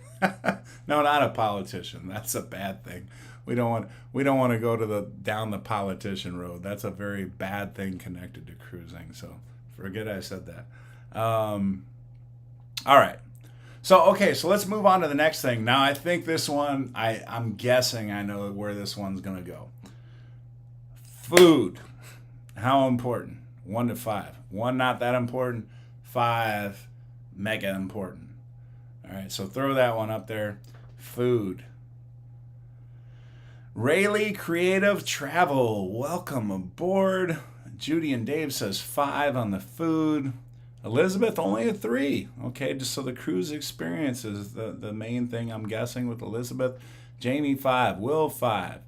Speaker 1: No, not a politician. That's a bad thing. We don't want to go down the politician road. That's a very bad thing connected to cruising. So forget I said that. All right. So let's move on to the next thing. Now, I think this one, I'm guessing I know where this one's going to go. Food. How important? 1 to 5. 1, not that important. 5, mega important. All right, so throw that one up there. Food. Rayleigh Creative Travel. Welcome aboard. Judy and Dave says 5 on the food. Elizabeth only a 3. Okay, just so the cruise experience is the main thing I'm guessing with Elizabeth. Jamie 5, Will 5,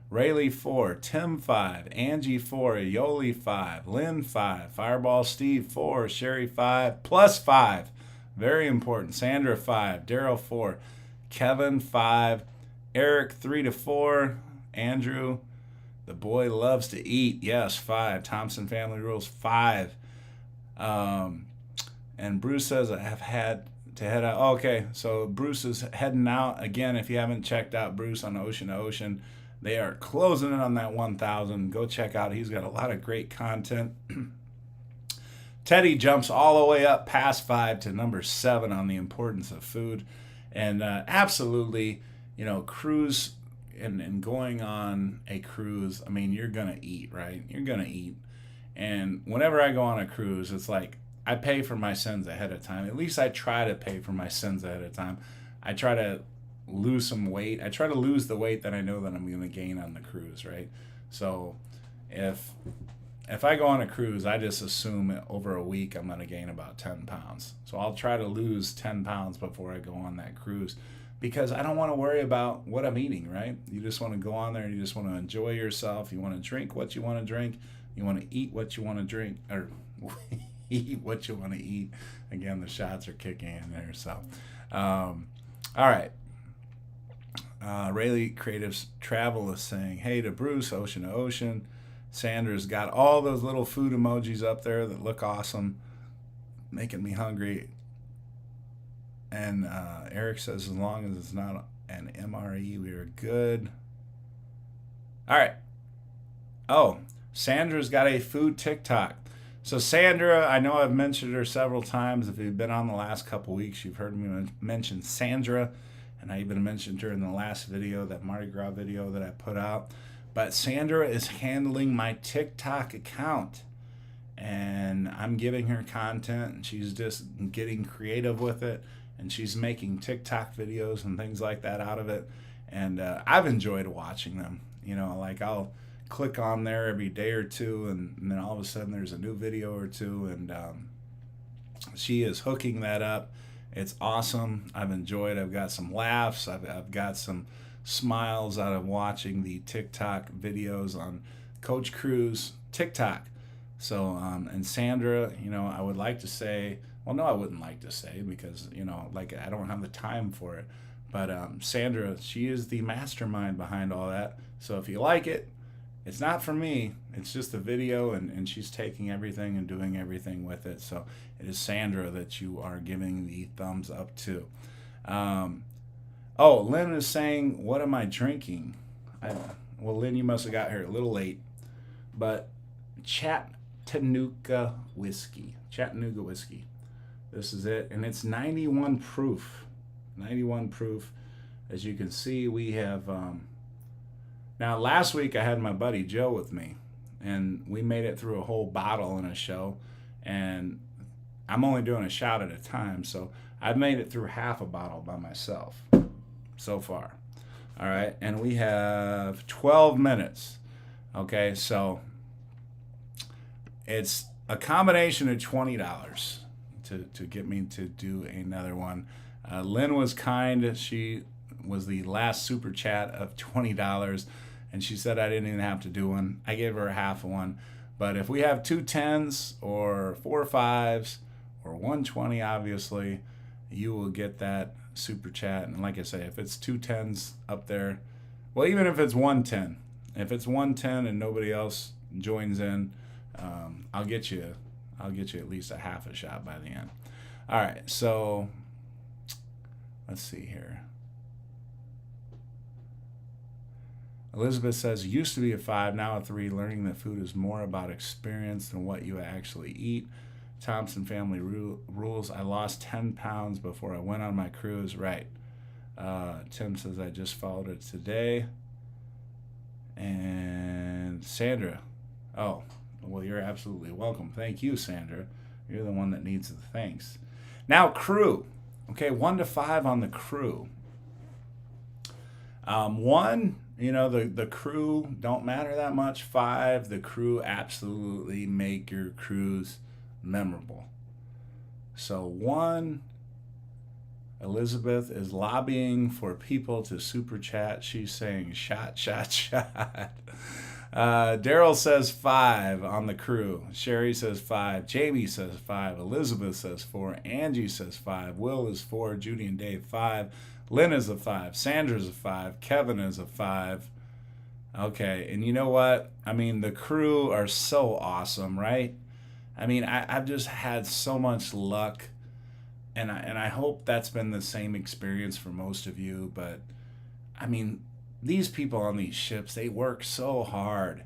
Speaker 1: Rayleigh 4, Tim 5, Angie 4, Yoli 5, Lynn 5, Fireball Steve 4, Sherry 5, plus 5. Very important. Sandra 5, Daryl 4, Kevin 5, Eric 3 to 4, Andrew, the boy loves to eat. Yes, 5. Thompson Family Rules 5. And Bruce says I have had to head out. Okay, so Bruce is heading out again. If you haven't checked out Bruce on Ocean to Ocean, they are closing in on that 1,000. Go check out. He's got a lot of great content. Teddy jumps all the way up past 5 to number 7 on the importance of food, and absolutely, cruise and going on a cruise. I mean, you're gonna eat, right? You're gonna eat, and whenever I go on a cruise, it's like I pay for my sins ahead of time. At least I try to pay for my sins ahead of time. I try to lose some weight. I try to lose the weight that I know that I'm going to gain on the cruise, right? So if I go on a cruise, I just assume over a week I'm going to gain about 10 pounds. So I'll try to lose 10 pounds before I go on that cruise, because I don't want to worry about what I'm eating, right? You just want to go on there and you just want to enjoy yourself. You want to drink what you want to drink. You want to eat what you want to drink, or eat what you want to eat. Again, the shots are kicking in there. So, all right. Rayleigh Creatives Travel is saying, hey to Bruce, Ocean to Ocean. Sandra's got all those little food emojis up there that look awesome, making me hungry. And Eric says, as long as it's not an MRE, we are good. All right. Oh, Sandra's got a food TikTok. So Sandra, I know I've mentioned her several times. If you've been on the last couple weeks, you've heard me mention Sandra. And I even mentioned her in the last video, that Mardi Gras video that I put out. But Sandra is handling my TikTok account. And I'm giving her content, and she's just getting creative with it. And she's making TikTok videos and things like that out of it. And I've enjoyed watching them. Like I'll click on there every day or two, and then all of a sudden there's a new video or two, and she is hooking that up. It's awesome. I've enjoyed. I've got some laughs. I've got some smiles out of watching the TikTok videos on Coach Cruz TikTok. So and Sandra, I would like to say, well, no, I wouldn't like to say, because I don't have the time for it. But Sandra, she is the mastermind behind all that. So if you like it, it's not for me. It's just a video, and she's taking everything and doing everything with it. So it is Sandra that you are giving the thumbs up to. Lynn is saying, what am I drinking? Well, Lynn, you must have got here a little late. But Chattanooga whiskey. This is it. And it's 91 proof. 91 proof. As you can see, we have... Now, last week I had my buddy Joe with me, and we made it through a whole bottle in a show, and I'm only doing a shot at a time, so I've made it through half a bottle by myself so far. All right, and we have 12 minutes. Okay, so it's a combination of $20 to get me to do another one. Lynn was kind. She was the last super chat of $20, and she said I didn't even have to do one. I gave her a half of one. But if we have 2 10s or 4 5s or 120, obviously, you will get that super chat. And like I say, if it's 2 10s up there, well, even if it's 110, if it's 110 and nobody else joins in, I'll get you at least a half a shot by the end. All right, so let's see here. Elizabeth says, used to be a 5, now a 3. Learning that food is more about experience than what you actually eat. Thompson Family Rules. I lost 10 pounds before I went on my cruise. Right. Tim says, I just followed it today. And Sandra. Oh, well, you're absolutely welcome. Thank you, Sandra. You're the one that needs the thanks. Now, crew. Okay, 1 to 5 on the crew. 1, the crew don't matter that much. 5, the crew absolutely make your cruise memorable. So 1, Elizabeth is lobbying for people to super chat. She's saying shot, shot, shot. Daryl says 5 on the crew. Sherry says 5. Jamie says 5. Elizabeth says 4. Angie says 5. Will is 4. Judy and Dave 5. Lynn is a 5. Sandra's a 5. Kevin is a 5. Okay, and you know what? I mean, the crew are so awesome, right? I mean, I've just had so much luck, and I hope that's been the same experience for most of you. But I mean, these people on these ships, they work so hard,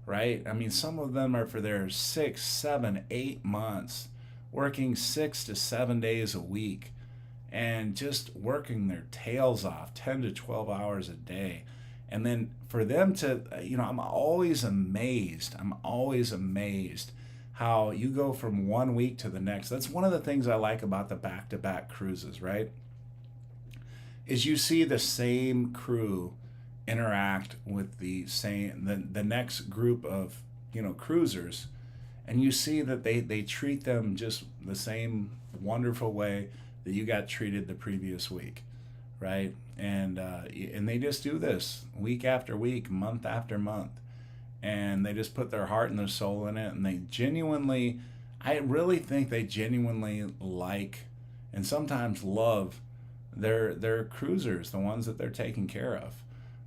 Speaker 1: right? I mean, some of them are for their 6, 7, 8 months, working 6 to 7 days a week, and just working their tails off 10 to 12 hours a day. And then for them to, I'm always amazed how you go from one week to the next. That's one of the things I like about the back-to-back cruises, right? Is you see the same crew interact with the next group of cruisers, and you see that they treat them just the same wonderful way that you got treated the previous week, right? And they just do this week after week, month after month, and they just put their heart and their soul in it, and I really think they genuinely like and sometimes love their cruisers, the ones that they're taking care of.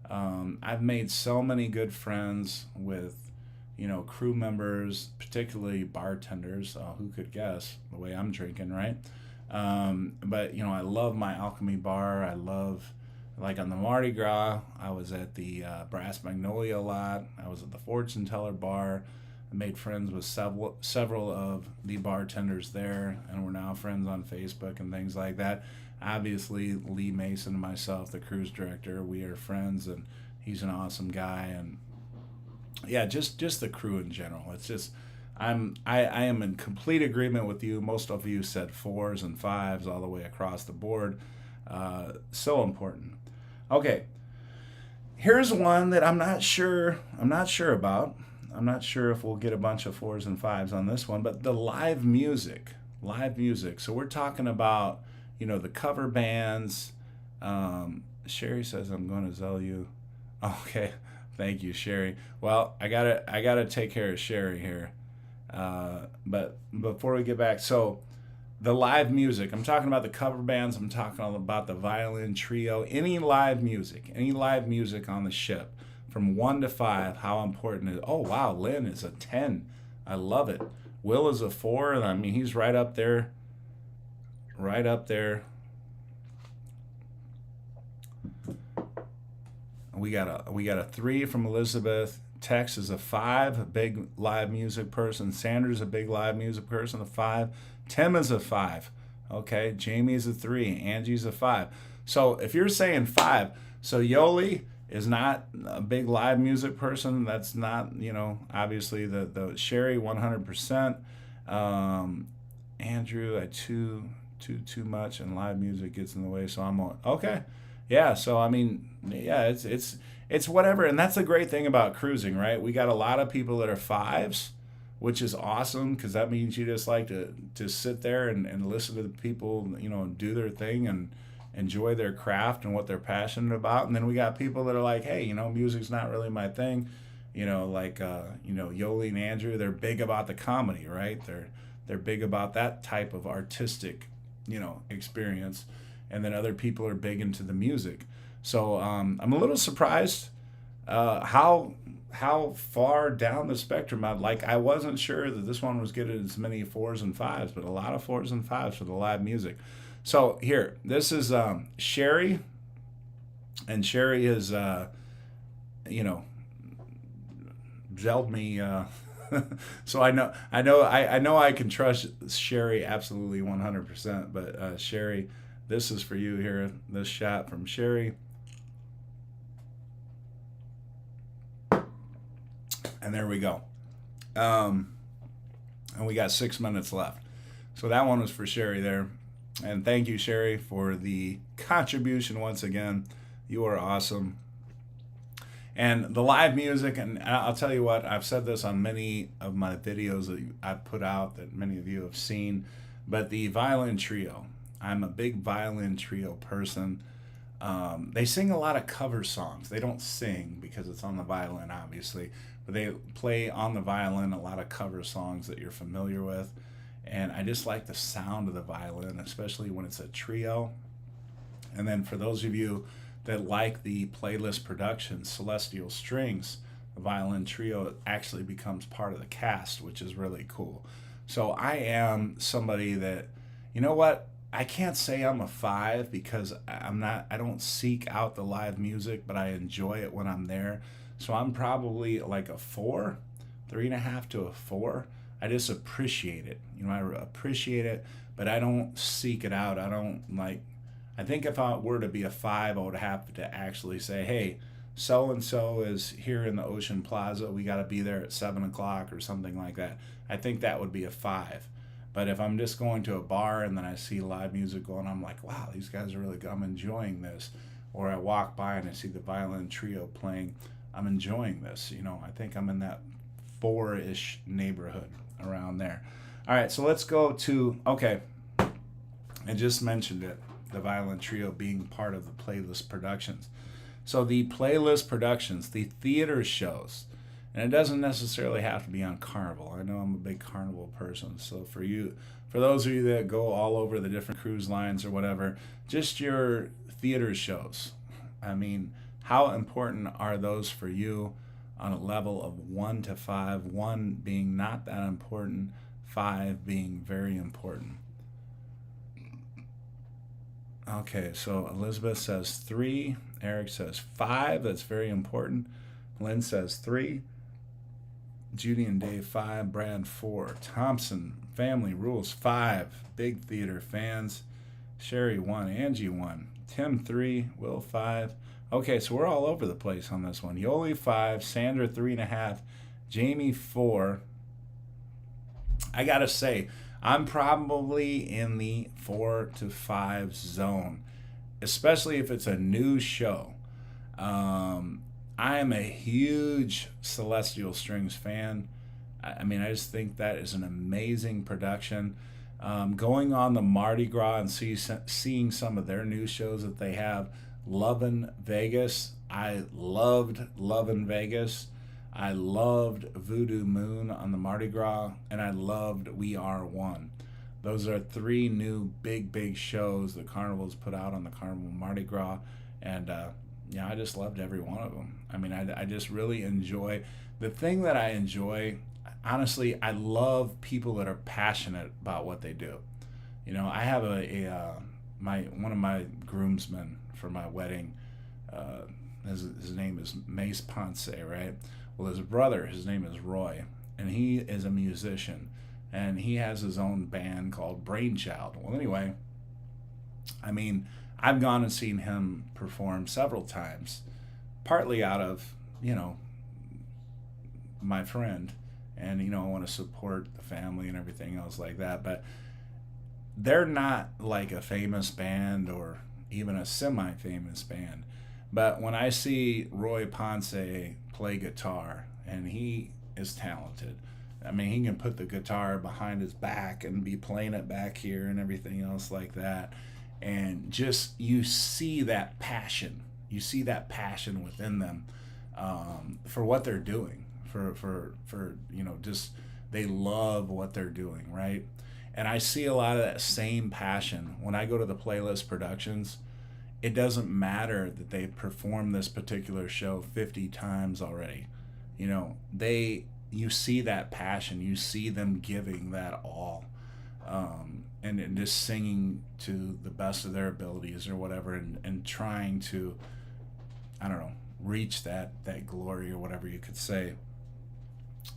Speaker 1: I've made so many good friends with, crew members, particularly bartenders. Who could guess the way I'm drinking, right? But, I love my Alchemy bar. I love, like on the Mardi Gras, I was at the Brass Magnolia a lot. I was at the Fortune Teller bar. I made friends with several of the bartenders there, and we're now friends on Facebook and things like that. Obviously, Lee Mason and myself, the cruise director, we are friends, and he's an awesome guy. And yeah, just the crew in general. It's just I am in complete agreement with you. Most of you said 4s and 5s all the way across the board. So important. Okay, here's one that I'm not sure about. I'm not sure if we'll get a bunch of 4s and 5s on this one, but the live music. So we're talking about the cover bands. Sherry says I'm going to Zell you. Okay, thank you, Sherry. Well, I gotta take care of Sherry here. But before we get back, so the live music, I'm talking about the cover bands. I'm talking about the violin trio. Any live music on the ship, from 1 to 5. How important is? Oh wow, Lynn is a 10. I love it. Will is a 4, and I mean he's right up there. We got a 3 from Elizabeth. Tex is a 5, a big live music person. Sanders a big live music person, a 5. Tim is a 5. Okay, Jamie is a 3. Angie's a 5. So if you're saying 5, so Yoli is not a big live music person. That's not, obviously the Sherry 100%. Andrew at 2. Too much, and live music gets in the way, so I'm on. Okay, yeah. So I mean, yeah, it's whatever, and that's the great thing about cruising, right? We got a lot of people that are 5s, which is awesome because that means you just like to sit there and listen to the people, do their thing and enjoy their craft and what they're passionate about. And then we got people that are like, hey, music's not really my thing, Yoli and Andrew, they're big about the comedy, right? They're big about that type of artistic experience, and then other people are big into the music. So I'm a little surprised how far down the spectrum I wasn't sure that this one was getting as many 4s and 5s, but a lot of 4s and 5s for the live music. So here, this is Sherry, and Sherry has gelled me. So I know I can trust Sherry absolutely 100%. But Sherry, this is for you here. This shot from Sherry, and there we go. And we got 6 minutes left. So that one was for Sherry there, and thank you, Sherry, for the contribution once again. You are awesome. And the live music, and I'll tell you what, I've said this on many of my videos that I've put out that many of you have seen, but the violin trio, I'm a big violin trio person. They sing a lot of cover songs. They don't sing because it's on the violin, obviously, but they play on the violin a lot of cover songs that you're familiar with. And I just like the sound of the violin, especially when it's a trio. And then for those of you that like the playlist production, Celestial Strings, the violin trio actually becomes part of the cast, which is really cool. So I am somebody that, you know what? I can't say I'm a 5 because I don't seek out the live music, but I enjoy it when I'm there. So I'm probably like a 4, 3.5 to a 4. I just appreciate it. I appreciate it, but I don't seek it out. I think if I were to be a 5, I would have to actually say, hey, so-and-so is here in the Ocean Plaza. We got to be there at 7 o'clock or something like that. I think that would be a 5. But if I'm just going to a bar and then I see live music going, I'm like, wow, these guys are really good. I'm enjoying this. Or I walk by and I see the violin trio playing. I'm enjoying this. I think I'm in that 4-ish neighborhood around there. All right, so let's go to, okay, I just mentioned it, the violin trio being part of the playlist productions. So the playlist productions, the theater shows, and it doesn't necessarily have to be on Carnival. I know I'm a big Carnival person. So for those of you that go all over the different cruise lines or whatever, just your theater shows. I mean, how important are those for you on a level of 1 to 5? 1 being not that important, 5 being very important. Okay, so Elizabeth says 3. Eric says 5. That's very important. Lynn says 3. Judy and Dave 5, Brad 4, Thompson family rules 5, big theater fans. Sherry 1, Angie 1, Tim 3, Will 5. Okay, so we're all over the place on this one. Yoli 5, Sandra 3.5, Jamie 4. I gotta say, I'm probably in the 4 to 5 zone, especially if it's a new show. I am a huge Celestial Strings fan. I mean, I just think that is an amazing production. Going on the Mardi Gras and seeing some of their new shows that they have. Lovin' Vegas. I loved Lovin' Vegas. I loved Voodoo Moon on the Mardi Gras. And I loved We Are One. Those are 3 new big shows that Carnival's put out on the Carnival Mardi Gras. And I just loved every one of them. I mean, I just really enjoy. The thing that I enjoy, honestly, I love people that are passionate about what they do. I have one of my groomsmen for my wedding, his name is Mace Ponce, right? Well, his brother, his name is Roy, and he is a musician, and he has his own band called Brainchild. Well, anyway, I mean, I've gone and seen him perform several times, partly out of, my friend, and, I want to support the family and everything else like that, but they're not like a famous band or even a semi-famous band. But when I see Roy Ponce play guitar, and he is talented, I mean, he can put the guitar behind his back and be playing it back here and everything else like that. And just, you see that passion. You see that passion within them for what they're doing. For just, they love what they're doing, right? And I see a lot of that same passion when I go to the playlist productions. It doesn't matter that they performed this particular show 50 times already. You see that passion. You see them giving that all. And just singing to the best of their abilities or whatever, and trying to, I don't know, reach that glory or whatever you could say.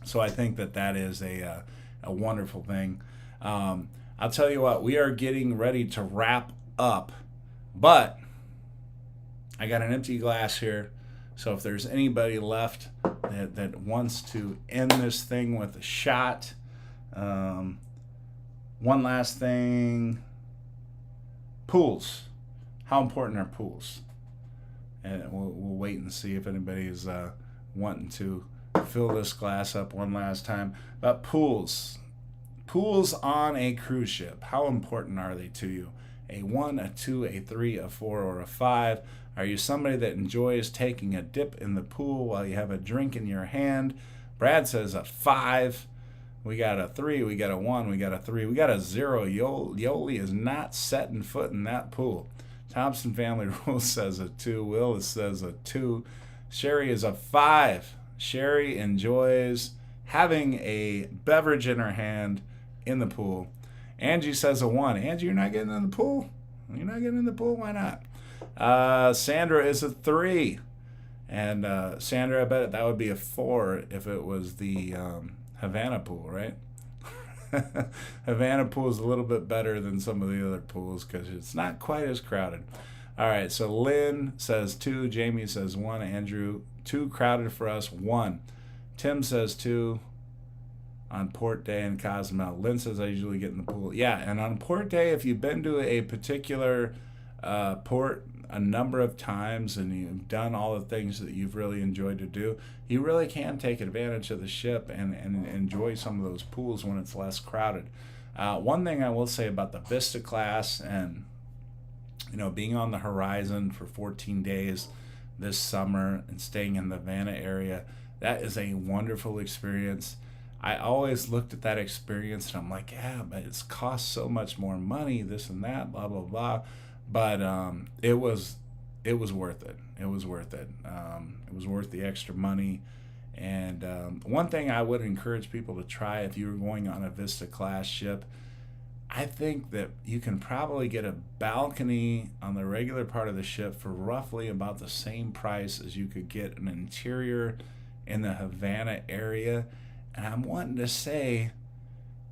Speaker 1: So I think that is a wonderful thing. I'll tell you what, we are getting ready to wrap up, but I got an empty glass here. So if there's anybody left that wants to end this thing with a shot, one last thing, pools. How important are pools? and we'll wait and see if anybody is wanting to fill this glass up one last time. But pools on a cruise ship, how important are they to you? A 1, a 2, a 3, a 4, or a 5? Are you somebody that enjoys taking a dip in the pool while you have a drink in your hand? Brad says a 5. We got a 3, we got a 1, we got a 3, we got a 0. Yoli is not setting foot in that pool. Thompson Family Rules says a 2. Will says a 2. Sherry is a 5. Sherry enjoys having a beverage in her hand in the pool. Angie says a 1. Angie, you're not getting in the pool? You're not getting in the pool? Why not? Sandra is a 3. And Sandra, I bet that would be a 4 if it was the Havana pool, right? Havana pool is a little bit better than some of the other pools because it's not quite as crowded. All right, so Lynn says 2. Jamie says 1. Andrew, 2 crowded for us, 1. Tim says 2 on port day in Cozumel. Lynn says I usually get in the pool. Yeah, and on port day, if you've been to a particular port a number of times and you've done all the things that you've really enjoyed to do, you really can take advantage of the ship and enjoy some of those pools when it's less crowded. One thing I will say about the Vista class and being on the Horizon for 14 days this summer and staying in the Havana area, that is a wonderful experience. I always looked at that experience and I'm like, yeah, but it's cost so much more money, this and that, blah, blah, blah. But it was worth it. It was worth it. It was worth the extra money. And one thing I would encourage people to try if you were going on a Vista class ship, I think that you can probably get a balcony on the regular part of the ship for roughly about the same price as you could get an interior in the Havana area. And I'm wanting to say,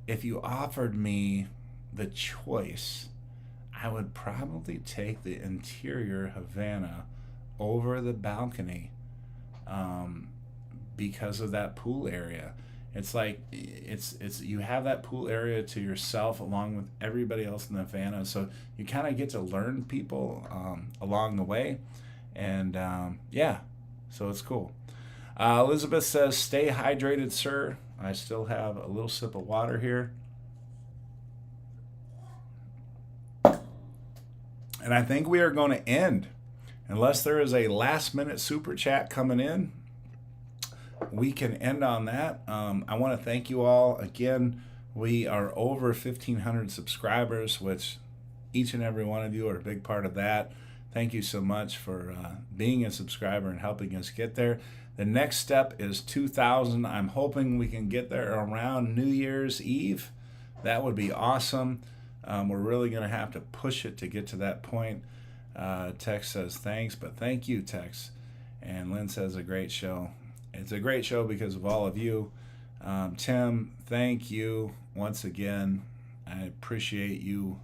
Speaker 1: if you offered me the choice, I would probably take the interior Havana over the balcony because of that pool area. It's like it's you have that pool area to yourself along with everybody else in the Havana, so you kind of get to learn people along the way, and so it's cool. Elizabeth says, "Stay hydrated, sir." I still have a little sip of water here. And I think we are going to end. Unless there is a last minute super chat coming in, we can end on that. I want to thank you all. Again, we are over 1,500 subscribers, which each and every one of you are a big part of that. Thank you so much for being a subscriber and helping us get there. The next step is 2,000. I'm hoping we can get there around New Year's Eve. That would be awesome. We're really going to have to push it to get to that point. Tex says thanks, but thank you, Tex. And Lynn says a great show. It's a great show because of all of you. Tim, thank you once again. I appreciate you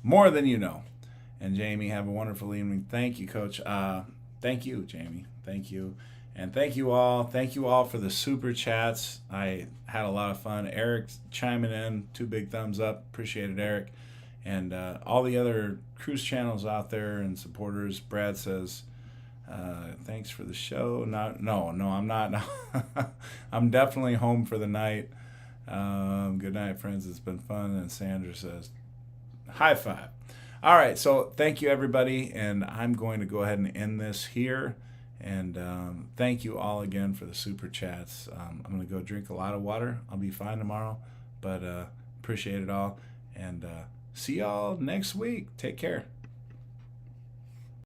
Speaker 1: more than you know. And Jamie, have a wonderful evening. Thank you, Coach. Thank you, Jamie. Thank you. And thank you all. Thank you all for the super chats. I had a lot of fun. Eric chiming in, 2 big thumbs up. Appreciate it, Eric. And all the other cruise channels out there and supporters. Brad says, thanks for the show. No, I'm not. I'm definitely home for the night. Good night, friends. It's been fun. And Sandra says, high five. All right, so thank you, everybody. And I'm going to go ahead and end this here. And thank you all again for the super chats. I'm going to go drink a lot of water. I'll be fine tomorrow, but appreciate it all. And see y'all next week. Take care.